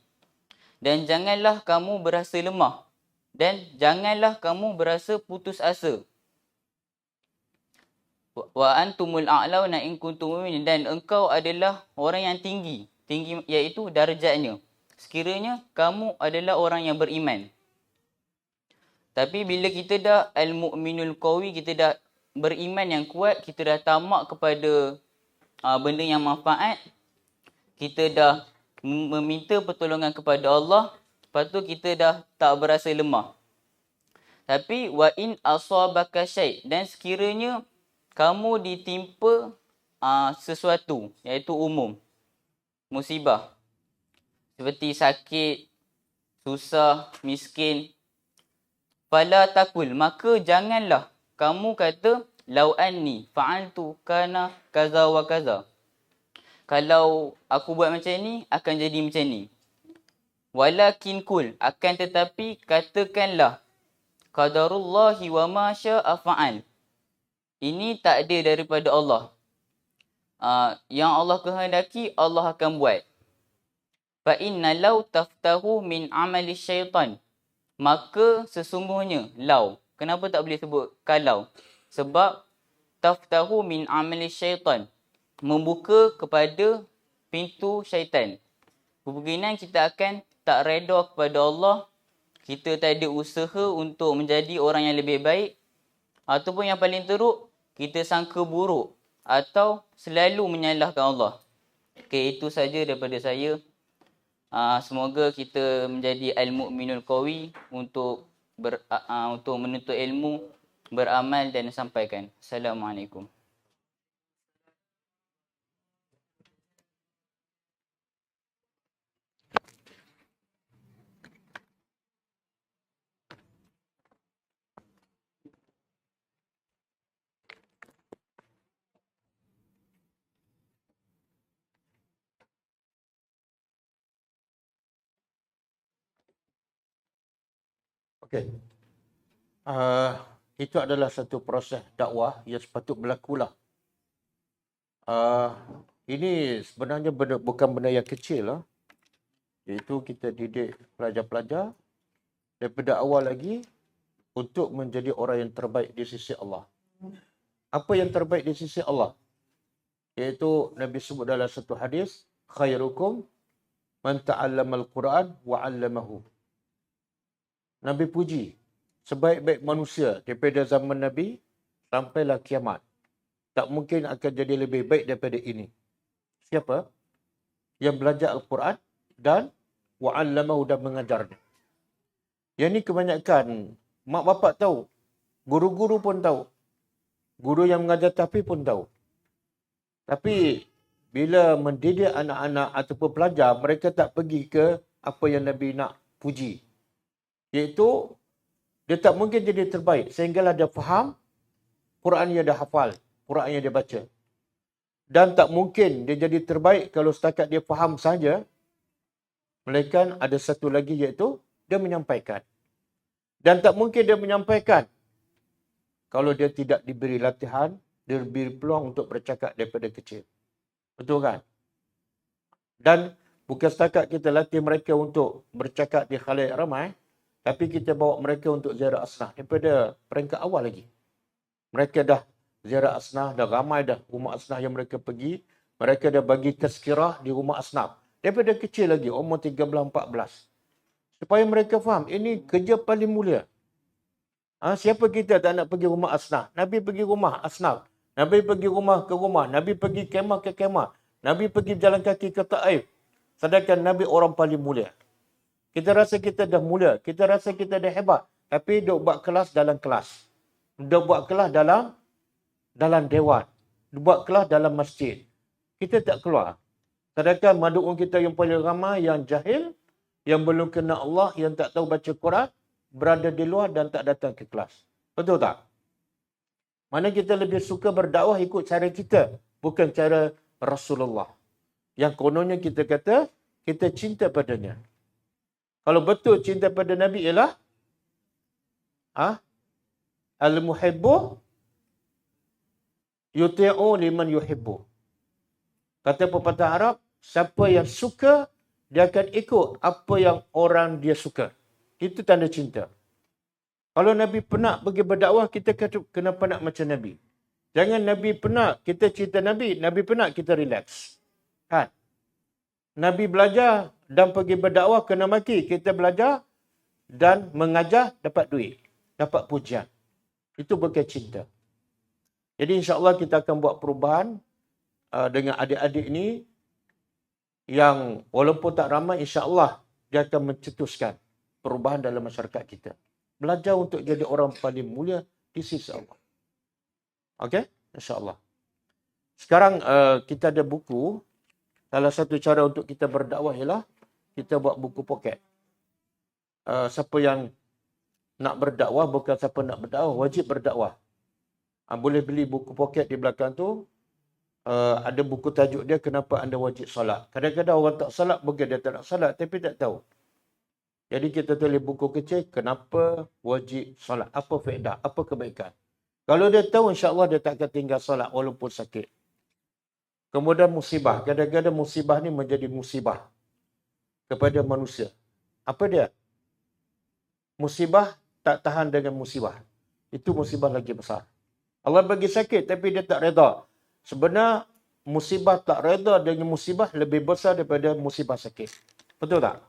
Dan janganlah kamu berasa lemah dan janganlah kamu berasa putus asa. Wa antumul a'launa in kuntum mu'minin, dan engkau adalah orang yang tinggi iaitu darjatnya sekiranya kamu adalah orang yang beriman. Tapi bila kita dah al-mu'minul qawi, kita dah beriman yang kuat, kita dah tamak kepada benda yang manfaat, kita dah meminta pertolongan kepada Allah, lepas tu kita dah tak berasa lemah. Tapi wa in asabaka syai', dan sekiranya kamu ditimpa sesuatu, iaitu umum, musibah, seperti sakit, susah, miskin, fala takul, maka janganlah kamu kata lau anni fa'altu kana kaza wa kaza, kalau aku buat macam ni akan jadi macam ni. Walakin kul, akan tetapi katakanlah qadarullahi wa ma syaa fa'al, ini takdir daripada Allah. Yang Allah kehendaki Allah akan buat. Fa inna law taftahu min amali syaitan, maka sesungguhnya law, kenapa tak boleh sebut kalau? Sebab taftahu min amali syaitan, membuka kepada pintu syaitan. Kemungkinan kita akan tak reda kepada Allah, kita tak ada usaha untuk menjadi orang yang lebih baik, ataupun yang paling teruk, kita sangka buruk atau selalu menyalahkan Allah. Okay, itu saja daripada saya. Semoga kita menjadi al-mu'minul qawi untuk menuntut ilmu, beramal dan sampaikan. Assalamualaikum. Okey. Itu adalah satu proses dakwah yang sepatut berlakulah. Ini sebenarnya bukan benda yang kecil lah. Iaitu kita didik pelajar-pelajar daripada awal lagi untuk menjadi orang yang terbaik di sisi Allah. Apa yang terbaik di sisi Allah? Iaitu Nabi sebut dalam satu hadis, khairukum man ta'allamal Quran wa 'allamahu. Nabi puji sebaik-baik manusia daripada zaman Nabi sampailah kiamat. Tak mungkin akan jadi lebih baik daripada ini. Siapa? Yang belajar Al-Quran dan wa'allamahu, dan mengajarnya. Yang ni kebanyakan mak bapak tahu, guru-guru pun tahu, guru yang mengajar tahfiz pun tahu. Tapi bila mendidik anak-anak ataupun pelajar, mereka tak pergi ke apa yang Nabi nak puji. Iaitu, dia tak mungkin jadi terbaik sehinggalah dia faham Quran yang dia hafal, Quran yang dia baca. Dan tak mungkin dia jadi terbaik kalau setakat dia faham saja. Melainkan ada satu lagi, iaitu dia menyampaikan. Dan tak mungkin dia menyampaikan kalau dia tidak diberi latihan, diberi peluang untuk bercakap daripada kecil. Betul kan? Dan bukan setakat kita latih mereka untuk bercakap di khalayak ramai, tapi kita bawa mereka untuk ziarah asnah daripada peringkat awal lagi. Mereka dah ziarah asnah, dah ramai dah rumah asnah yang mereka pergi. Mereka dah bagi tazkirah di rumah asnah. Daripada kecil lagi, umur 13-14. Supaya mereka faham, ini kerja paling mulia. Siapa kita tak nak pergi rumah asnah? Nabi pergi rumah asnah. Nabi pergi rumah ke rumah. Nabi pergi kemah ke kemah. Nabi pergi jalan kaki ke Taif. Sedangkan Nabi orang paling mulia. Kita rasa kita dah mulia. Kita rasa kita dah hebat. Tapi duk buat kelas dalam kelas. Duk buat kelas dalam dewan. Duk buat kelas dalam masjid. Kita tak keluar. Sedangkan mad'un kita yang paling ramai, yang jahil, yang belum kenal Allah, yang tak tahu baca Quran, berada di luar dan tak datang ke kelas. Betul tak? Mana kita lebih suka berdakwah ikut cara kita, bukan cara Rasulullah. Yang kononnya kita kata, kita cinta padanya. Kalau betul cinta pada Nabi ialah al-muhibbu yuti'u liman yuhibbu. Kata pepatah Arab, siapa yang suka, dia akan ikut apa yang orang dia suka. Itu tanda cinta. Kalau Nabi penat pergi berdakwah, kita kena penat macam Nabi. Jangan Nabi penat, kita cerita Nabi. Nabi penat, kita relax. Kan? Nabi belajar dan pergi berdakwah kena maki. Kita belajar dan mengajar dapat duit. Dapat pujian. Itu bukan cinta. Jadi insyaAllah kita akan buat perubahan dengan adik-adik ni yang walaupun tak ramai, insyaAllah dia akan mencetuskan perubahan dalam masyarakat kita. Belajar untuk jadi orang paling mulia di sisi Allah. Okey? InsyaAllah. Sekarang kita ada buku. Salah satu cara untuk kita berdakwah ialah kita buat buku poket. Siapa yang nak berdakwah, bukan siapa nak berdakwah, wajib berdakwah. Boleh beli buku poket di belakang tu. Ada buku tajuk dia, kenapa anda wajib solat. Kadang-kadang orang tak solat, bukan dia tak nak solat, tapi tak tahu. Jadi kita tulis buku kecil, kenapa wajib solat. Apa faedah, apa kebaikan. Kalau dia tahu, insyaAllah dia tak akan tinggal solat walaupun sakit. Kemudian musibah. Kadang-kadang musibah ni menjadi musibah kepada manusia. Apa dia? Musibah tak tahan dengan musibah. Itu musibah lagi besar. Allah bagi sakit tapi dia tak reda. Sebenarnya musibah tak reda dengan musibah lebih besar daripada musibah sakit. Betul tak?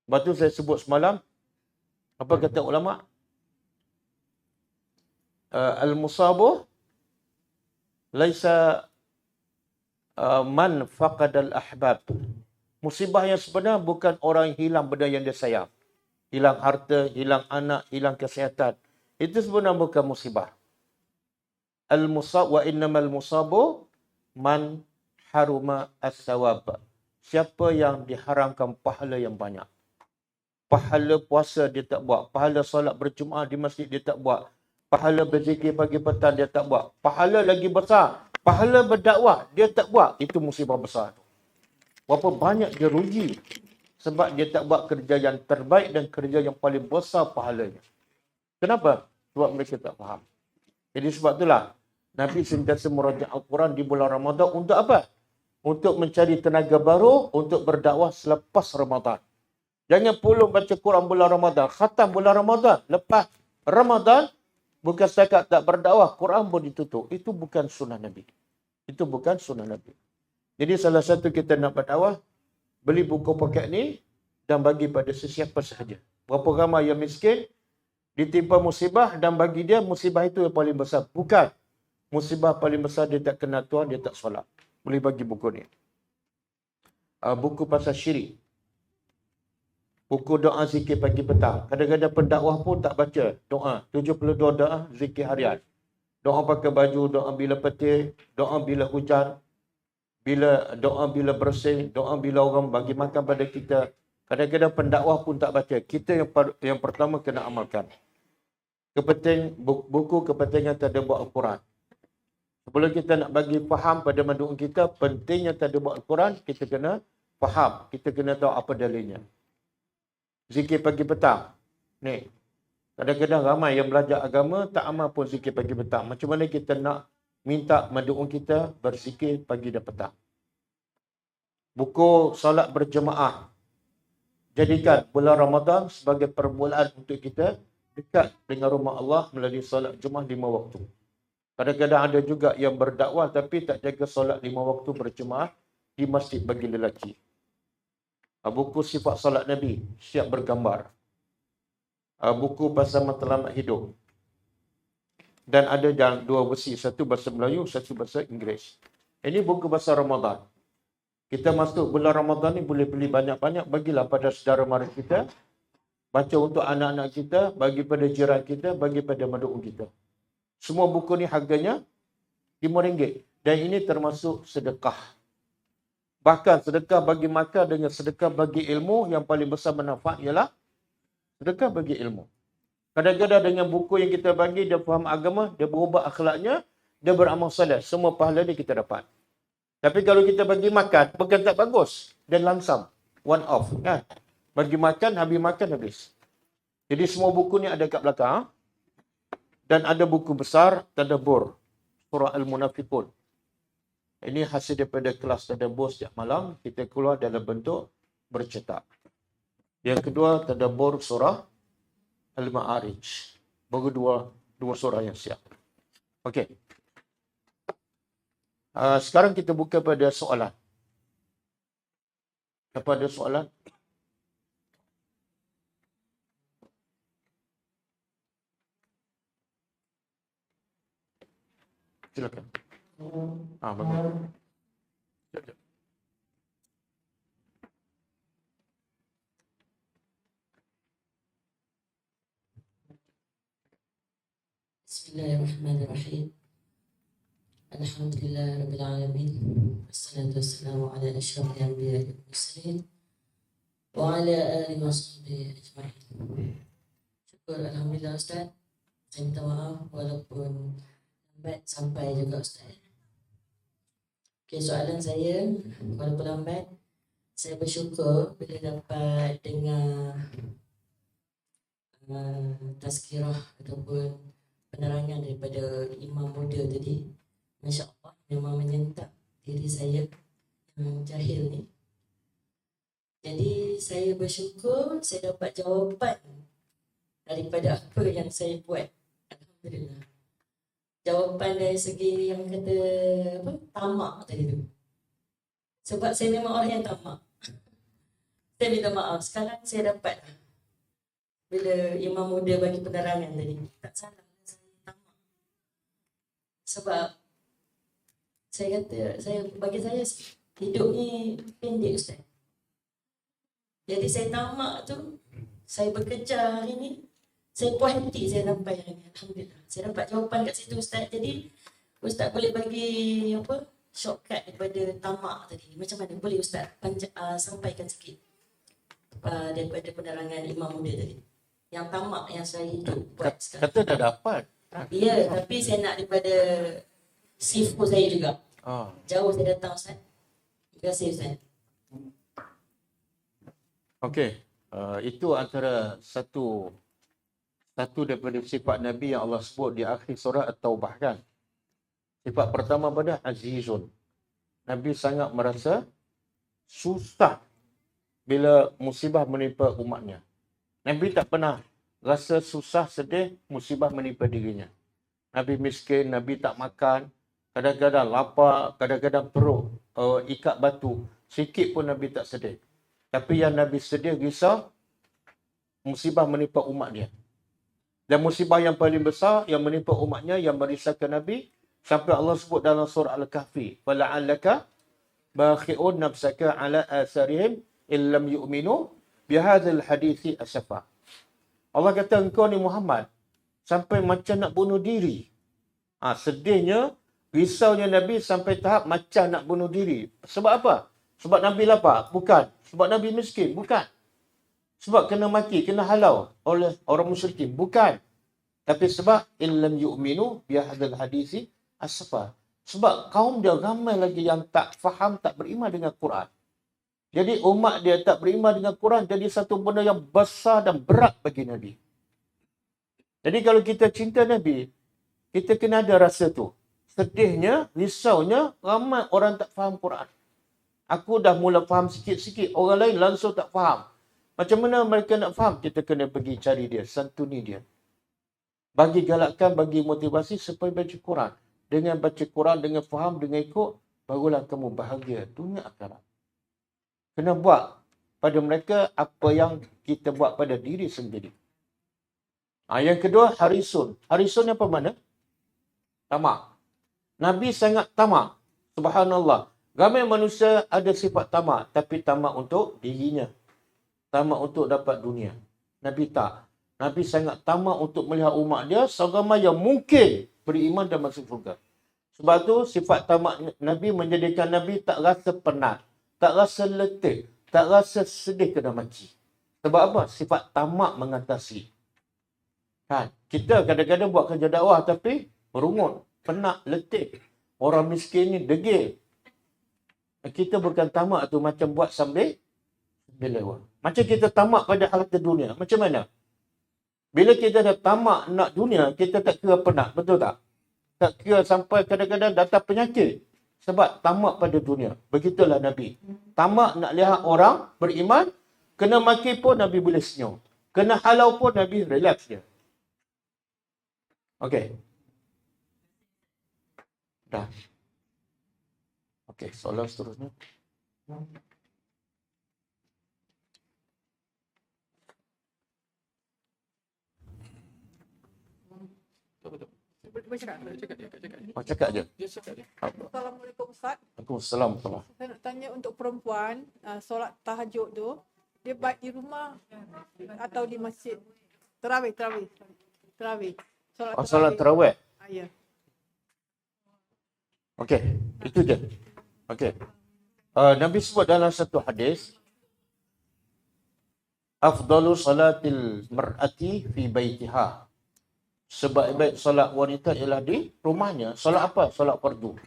Lepas tu saya sebut semalam, apa kata ulama? Al-musabu laisa man faqadal ahbab. Musibah yang sebenar bukan orang yang hilang benda yang dia sayang. Hilang harta, hilang anak, hilang kesihatan. Itu sebenarnya bukan musibah. Al-musab wa innamal musabu man haruma as-sawab. Siapa yang diharamkan pahala yang banyak. Pahala puasa dia tak buat. Pahala solat berjemaah di masjid dia tak buat. Pahala berzikir pagi petang dia tak buat. Pahala lagi besar. Pahala berdakwah dia tak buat. Itu musibah besar. Berapa banyak dia rugi. Sebab dia tak buat kerja yang terbaik dan kerja yang paling besar pahalanya. Kenapa? Sebab mereka tak faham. Jadi sebab itulah Nabi sentiasa meraja Al-Quran di bulan Ramadan untuk apa? Untuk mencari tenaga baru untuk berdakwah selepas Ramadan. Jangan pulung baca Quran bulan Ramadan. Khatam bulan Ramadan. Lepas Ramadan, bukan setakat tak berdakwah, Quran pun ditutup. Itu bukan sunnah Nabi. Itu bukan sunnah Nabi. Jadi salah satu kita nak berdakwah, beli buku poket ni dan bagi pada sesiapa sahaja. Berapa ramai yang miskin, ditimpa musibah dan bagi dia musibah itu yang paling besar. Bukan. Musibah paling besar dia tak kenal Tuhan, dia tak solat. Boleh bagi buku ni. Buku pasal syirik. Buku doa zikir pagi petang. Kadang-kadang pendakwah pun tak baca doa. 72 doa zikir harian. Doa pakai baju, doa bila petir, doa bila hujan, doa bila bersih, doa bila orang bagi makan pada kita. Kadang-kadang pendakwah pun tak baca. Kita yang pertama kena amalkan. Buku kepentingan tadabbur Al-Quran. Sebelum kita nak bagi faham pada madu'un kita, pentingnya tadabbur Al-Quran, kita kena faham. Kita kena tahu apa dalilnya. Zikir pagi petang. Ni. Kadang-kadang ramai yang belajar agama tak amal pun zikir pagi petang. Macam mana kita nak minta madu'un kita berzikir pagi dan petang. Buku solat berjemaah. Jadikan bulan Ramadan sebagai permulaan untuk kita dekat dengan rumah Allah melalui solat Jumaat 5 waktu. Kadang-kadang ada juga yang berdakwah tapi tak jaga solat 5 waktu berjemaah di masjid bagi lelaki. Buku sifat solat Nabi, siap bergambar. Buku pasal matlamat hidup. Dan ada dua versi, satu bahasa Melayu, satu bahasa Inggeris. Ini buku bahasa Ramadan. Kita masuk bulan Ramadan ni boleh beli banyak-banyak, bagilah pada saudara mara kita. Baca untuk anak-anak kita, bagi pada jiran kita, bagi pada madu'un kita. Semua buku ni harganya RM5. Dan ini termasuk sedekah. Bahkan sedekah bagi makan dengan sedekah bagi ilmu yang paling besar manfaat ialah sedekah bagi ilmu. Kadang-kadang dengan buku yang kita bagi, dia faham agama, dia berubah akhlaknya, dia beramal soleh. Semua pahala dia kita dapat. Tapi kalau kita bagi makan, bukan tak bagus. Dan langsam. One off. Kan? Bagi makan, habis. Jadi semua buku ni ada kat belakang. Dan ada buku besar, Tadabbur. Surah Al-Munafiqun. Ini hasil daripada kelas tadabbur setiap malam. Kita keluar dalam bentuk bercetak. Yang kedua, tadabbur surah Al-Ma'arij. Baru dua surah yang siap. Okey. Sekarang kita buka pada soalan. Kepada soalan. Silakan. Bagus. Sekejap. Bismillahirrahmanirrahim. Alhamdulillah Rabbil Alamin. Wassalatu wassalamu ala asyrafil anbiya'i wal mursalin wa ala alihi wa sahbihi ajma'in. Syukur alhamdulillah Ustaz. Saya minta maaf walaupun lambat sampai juga Ustaz. Okay, soalan saya, walaupun lambat, saya bersyukur bila dapat dengar tazkirah ataupun penerangan daripada imam muda tadi. Masya Allah, memang menyentak diri saya yang jahil ni. Jadi saya bersyukur saya dapat jawapan daripada apa yang saya buat. Alhamdulillah. Jawapan dari segi yang kata apa, tamak tadi tu. Sebab saya memang orang yang tamak. Saya minta maaf. Sekarang saya dapat bila imam muda bagi penerangan tadi. Tak salah saya tamak. Sebab saya kata, bagi saya hidup ni pendek Ustaz. Jadi saya tamak tu, saya bekerja hari ni, saya puas hati saya sampai hari ni. Alhamdulillah. Saya dapat jawapan kat situ Ustaz. Jadi Ustaz boleh bagi apa shortcut daripada tamak tadi. Macam mana boleh Ustaz sampaikan sikit daripada penerangan imam muda tadi. Yang tamak yang saya hidup buat sekarang. Kata dah dapat. Ya, tapi saya nak daripada sifu saya juga. Jauh saya datang Ustaz. Terima kasih Ustaz. Okey. Itu antara satu daripada sifat Nabi yang Allah sebut di akhir surah At-Taubah kan. Sifat pertama pada azizun. Nabi sangat merasa susah bila musibah menimpa umatnya. Nabi tak pernah rasa susah, sedih, musibah menimpa dirinya. Nabi miskin, Nabi tak makan, kadang-kadang lapar, kadang-kadang perut ikat batu. Sikit pun Nabi tak sedih. Tapi yang Nabi sedih, risau, musibah menimpa umat dia. Dan musibah yang paling besar yang menimpa umatnya, yang merisaukan Nabi, sampai Allah sebut dalam surah Al-Kahfi, وَلَعَلَّكَ بَاخِعُونَ نَفْسَكَ عَلَىٰ آثَارِهِمْ إِنْ لَمْ يُؤْمِنُوا بِهَذَا الْحَدِيثِ أَسَفًا. Allah kata, engkau ni Muhammad, sampai macam nak bunuh diri. Sedihnya, risaunya Nabi sampai tahap macam nak bunuh diri. Sebab apa? Sebab Nabi lapar? Bukan. Sebab Nabi miskin? Bukan. Sebab kena maki, kena halau oleh orang musyrikin? Bukan. Tapi sebab illam yu'minu bihadzal hadisi asfa. Sebab kaum dia ramai lagi yang tak faham, tak beriman dengan Quran. Jadi umat dia tak beriman dengan Quran jadi satu benda yang besar dan berat bagi Nabi. Jadi kalau kita cinta Nabi, kita kena ada rasa tu. Sedihnya, risaunya, ramai orang tak faham Quran. Aku dah mula faham sikit-sikit, orang lain langsung tak faham. Macam mana mereka nak faham? Kita kena pergi cari dia, santuni dia. Bagi galakkan, bagi motivasi supaya baca Quran. Dengan baca Quran, dengan faham, dengan ikut, barulah kamu bahagia dunia akhirat. Kena buat pada mereka apa yang kita buat pada diri sendiri. Yang kedua, harisun. Harisun apa mana? Tamak. Nabi sangat tamak. Subhanallah. Ramai manusia ada sifat tamak, tapi tamak untuk dirinya. Tamak untuk dapat dunia. Nabi tak. Nabi sangat tamak untuk melihat umat dia seramai yang mungkin beriman dan masuk surga. Sebab tu sifat tamak Nabi menjadikan Nabi tak rasa penat, tak rasa letih, tak rasa sedih kena mati. Sebab apa? Sifat tamak mengatasi. Kan? Kita kadang-kadang buat kerja dakwah tapi merungut, penat, letih. Orang miskin ni degil. Kita bukan tamak tu macam buat sambil lewat. Macam kita tamak pada harta dunia. Macam mana? Bila kita dah tamak nak dunia, kita tak kira penat. Betul tak? Tak kira sampai kadang-kadang datang penyakit. Sebab tamak pada dunia. Begitulah Nabi. Tamak nak lihat orang beriman, kena maki pun Nabi boleh senyum. Kena halau pun Nabi relax je. Okey. Dah. Okey, soalan seterusnya. Boleh cakap dia. Cakap je. Assalamualaikum Ustaz. Waalaikumsalam. Saya nak tanya untuk perempuan, solat tahajud tu, dia baik di rumah atau di masjid? Terawih. Solat tarawih. Ya. Okey, itu je. Okey. Nabi sebut dalam satu hadis, afdalu salatil mar'ati fi baitiha. Sebaik-baik solat wanita ialah di rumahnya. Solat apa? Solat fardu.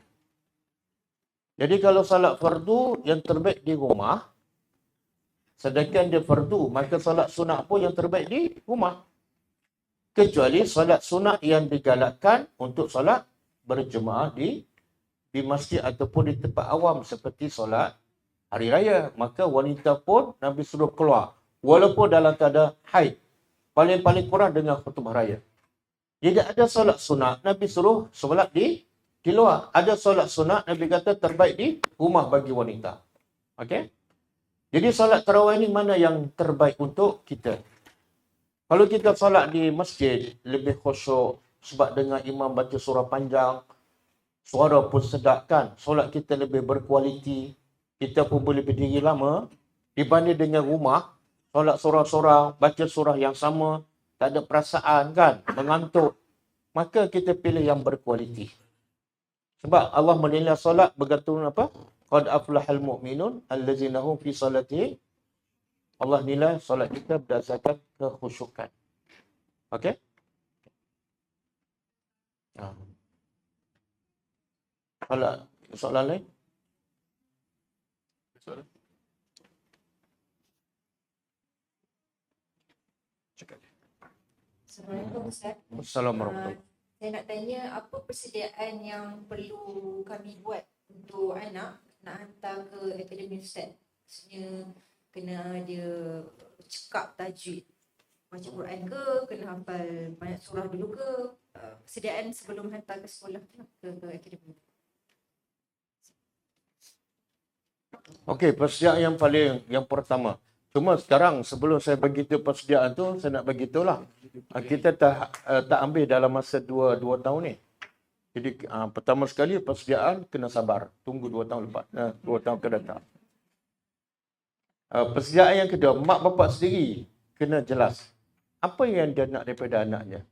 Jadi kalau solat fardu yang terbaik di rumah, sedangkan dia fardu, maka solat sunat pun yang terbaik di rumah. Kecuali solat sunat yang digalakkan untuk solat berjemaah di masjid ataupun di tempat awam seperti solat hari raya. Maka wanita pun Nabi suruh keluar. Walaupun dalam keadaan haid. Paling-paling kurang dengan khutbah raya. Jadi ada solat sunat, Nabi suruh solat di luar. Ada solat sunat, Nabi kata terbaik di rumah bagi wanita. Okey? Jadi solat tarawih ni mana yang terbaik untuk kita? Kalau kita solat di masjid, lebih khusyuk sebab dengan imam baca surah panjang, suara pun sedap kan? Solat kita lebih berkualiti, kita pun boleh berdiri lama dibanding dengan rumah, solat sorang-sorang, baca surah yang sama, tak ada perasaan kan, mengantuk. Maka kita pilih yang berkualiti. Sebab Allah menilai solat bergantung apa? Qad aflahal mu'minun allazina hum fi salatihim. Allah nilai solat kita berdasarkan kekhusyukan. Okey? Soalan lain? Assalamualaikum Ustaz. Assalamualaikum. Saya nak tanya apa persediaan yang perlu kami buat untuk anak nak hantar ke akademi Ustaz. Maksudnya kena dia cekap tajwid baca Quran ke, kena hafal banyak surah dulu ke, persediaan sebelum hantar ke sekolah ke akademi. Okey, persediaan yang pertama. Cuma sekarang sebelum saya beritahu persediaan tu, saya nak beritahulah. Kita tak ambil dalam masa 2 tahun ni. Jadi pertama sekali persediaan kena sabar. Tunggu 2 tahun lepas. 2 tahun ke datang. Persediaan yang kedua, mak bapak sendiri kena jelas. Apa yang dia nak daripada anaknya.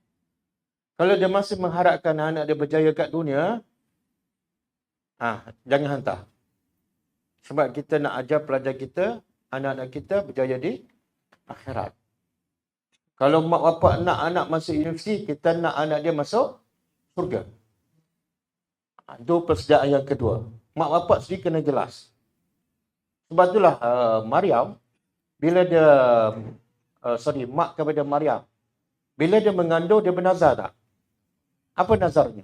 Kalau dia masih mengharapkan anak dia berjaya kat dunia, jangan hantar. Sebab kita nak ajar pelajar kita, anak-anak kita berjaya di akhirat. Kalau mak bapak nak anak masuk universiti, kita nak anak dia masuk surga. Itu persediaan yang kedua. Mak bapak sendiri kena jelas. Sebab itulah Maryam, bila dia, mak kepada Maryam, bila dia mengandung, dia bernazar tak? Apa nazarnya?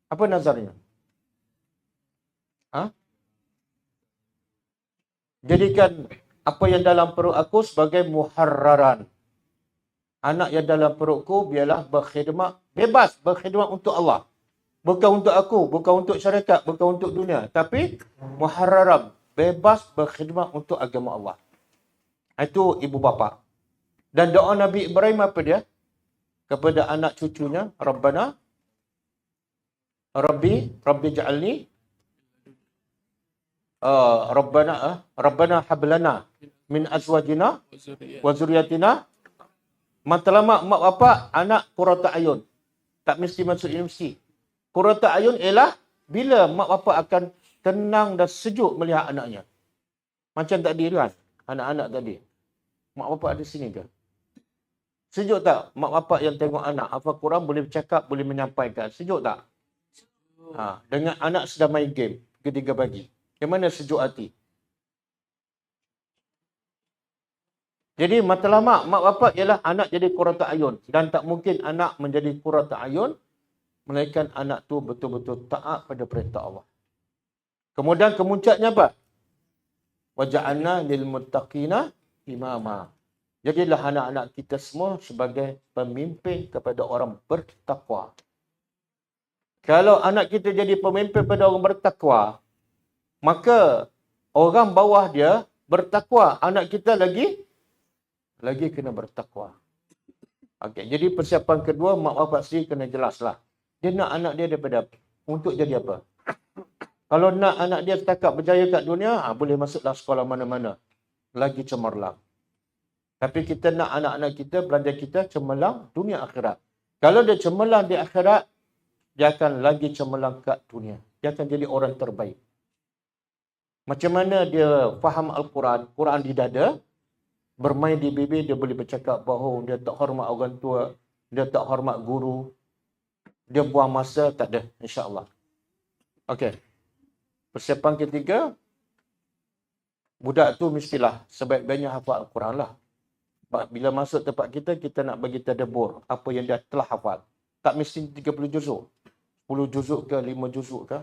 Apa nazarnya? Jadikan apa yang dalam perut aku sebagai muharraran. Anak yang dalam perutku biarlah berkhidmat, bebas berkhidmat untuk Allah. Bukan untuk aku, bukan untuk syarikat, bukan untuk dunia. Tapi muharraran, bebas berkhidmat untuk agama Allah. Itu ibu bapa. Dan doa Nabi Ibrahim apa dia? Kepada anak cucunya, Rabbana, Rabbi ja'alni, Rabbana hablana min azwajina wa zuriyatina. Matlamat mak bapak, anak qurrata ayun. Tak mesti masuk universiti. Qurrata ayun ialah bila mak bapak akan tenang dan sejuk melihat anaknya. Macam tadi kan, anak-anak tadi. Mak bapak ada sini ke? Sejuk tak mak bapak yang tengok anak? Hafal Quran boleh bercakap, boleh menyampaikan. Sejuk tak? Dengan anak sedang main game, ketiga pagi. Yang mana sejuk hati? Jadi matlamat mak bapak ialah anak jadi qurrata ayun. Dan tak mungkin anak menjadi qurrata ayun melainkan anak tu betul-betul taat pada perintah Allah. Kemudian kemuncaknya apa? Wa ja'alna lil muttaqina imama. Jadilah anak-anak kita semua sebagai pemimpin kepada orang bertakwa. Kalau anak kita jadi pemimpin pada orang bertakwa, maka orang bawah dia bertakwa. Anak kita lagi kena bertakwa. Okey, jadi persiapan kedua, mak bapak sendiri kena jelaslah. Dia nak anak dia daripada untuk jadi apa? Kalau nak anak dia setakat berjaya kat dunia, boleh masuklah sekolah mana-mana. Lagi cemerlang. Tapi kita nak anak-anak kita, pelajar kita cemerlang dunia akhirat. Kalau dia cemerlang di akhirat, dia akan lagi cemerlang kat dunia. Dia akan jadi orang terbaik. Macam mana dia faham Al-Quran, Quran di dada, bermain di bibir, dia boleh bercakap bahawa dia tak hormat orang tua, dia tak hormat guru, dia buang masa, tak ada, insya-Allah. Okey. Persiapan ketiga, budak tu mestilah sebaik-baiknya hafal Al-Quran lah. Bila masuk tempat kita, kita nak bagi tadabbur apa yang dia telah hafal. Tak mesti 30 juzuk. 10 juzuk ke, 5 juzuk ke.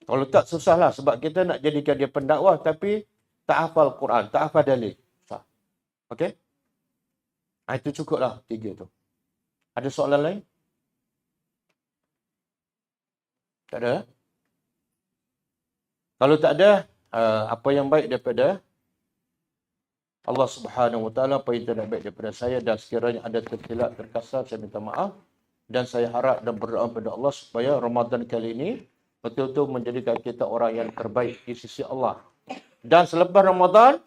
Kalau tak, susahlah. Sebab kita nak jadikan dia pendakwah tapi tak hafal Quran, tak hafal dalil. Susah. Okey? Itu cukuplah 3 tu. Ada soalan lain? Tak ada? Kalau tak ada, apa yang baik daripada Allah Subhanahu Wa Taala, apa yang tidak baik daripada saya, dan sekiranya ada tersilap, terkasar, saya minta maaf. Dan saya harap dan berdoa kepada Allah supaya Ramadan kali ini betul-betul menjadikan kita orang yang terbaik di sisi Allah. Dan selepas Ramadan,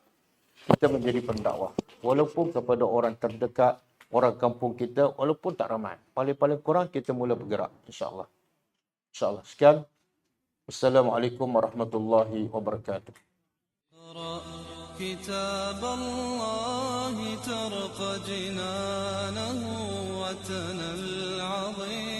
kita menjadi pendakwah. Walaupun kepada orang terdekat, orang kampung kita, walaupun tak ramai. Paling-paling kurang kita mula bergerak. InsyaAllah. InsyaAllah. Sekian. Assalamualaikum warahmatullahi wabarakatuh. كتاب الله ترق جنانه وتنى العظيم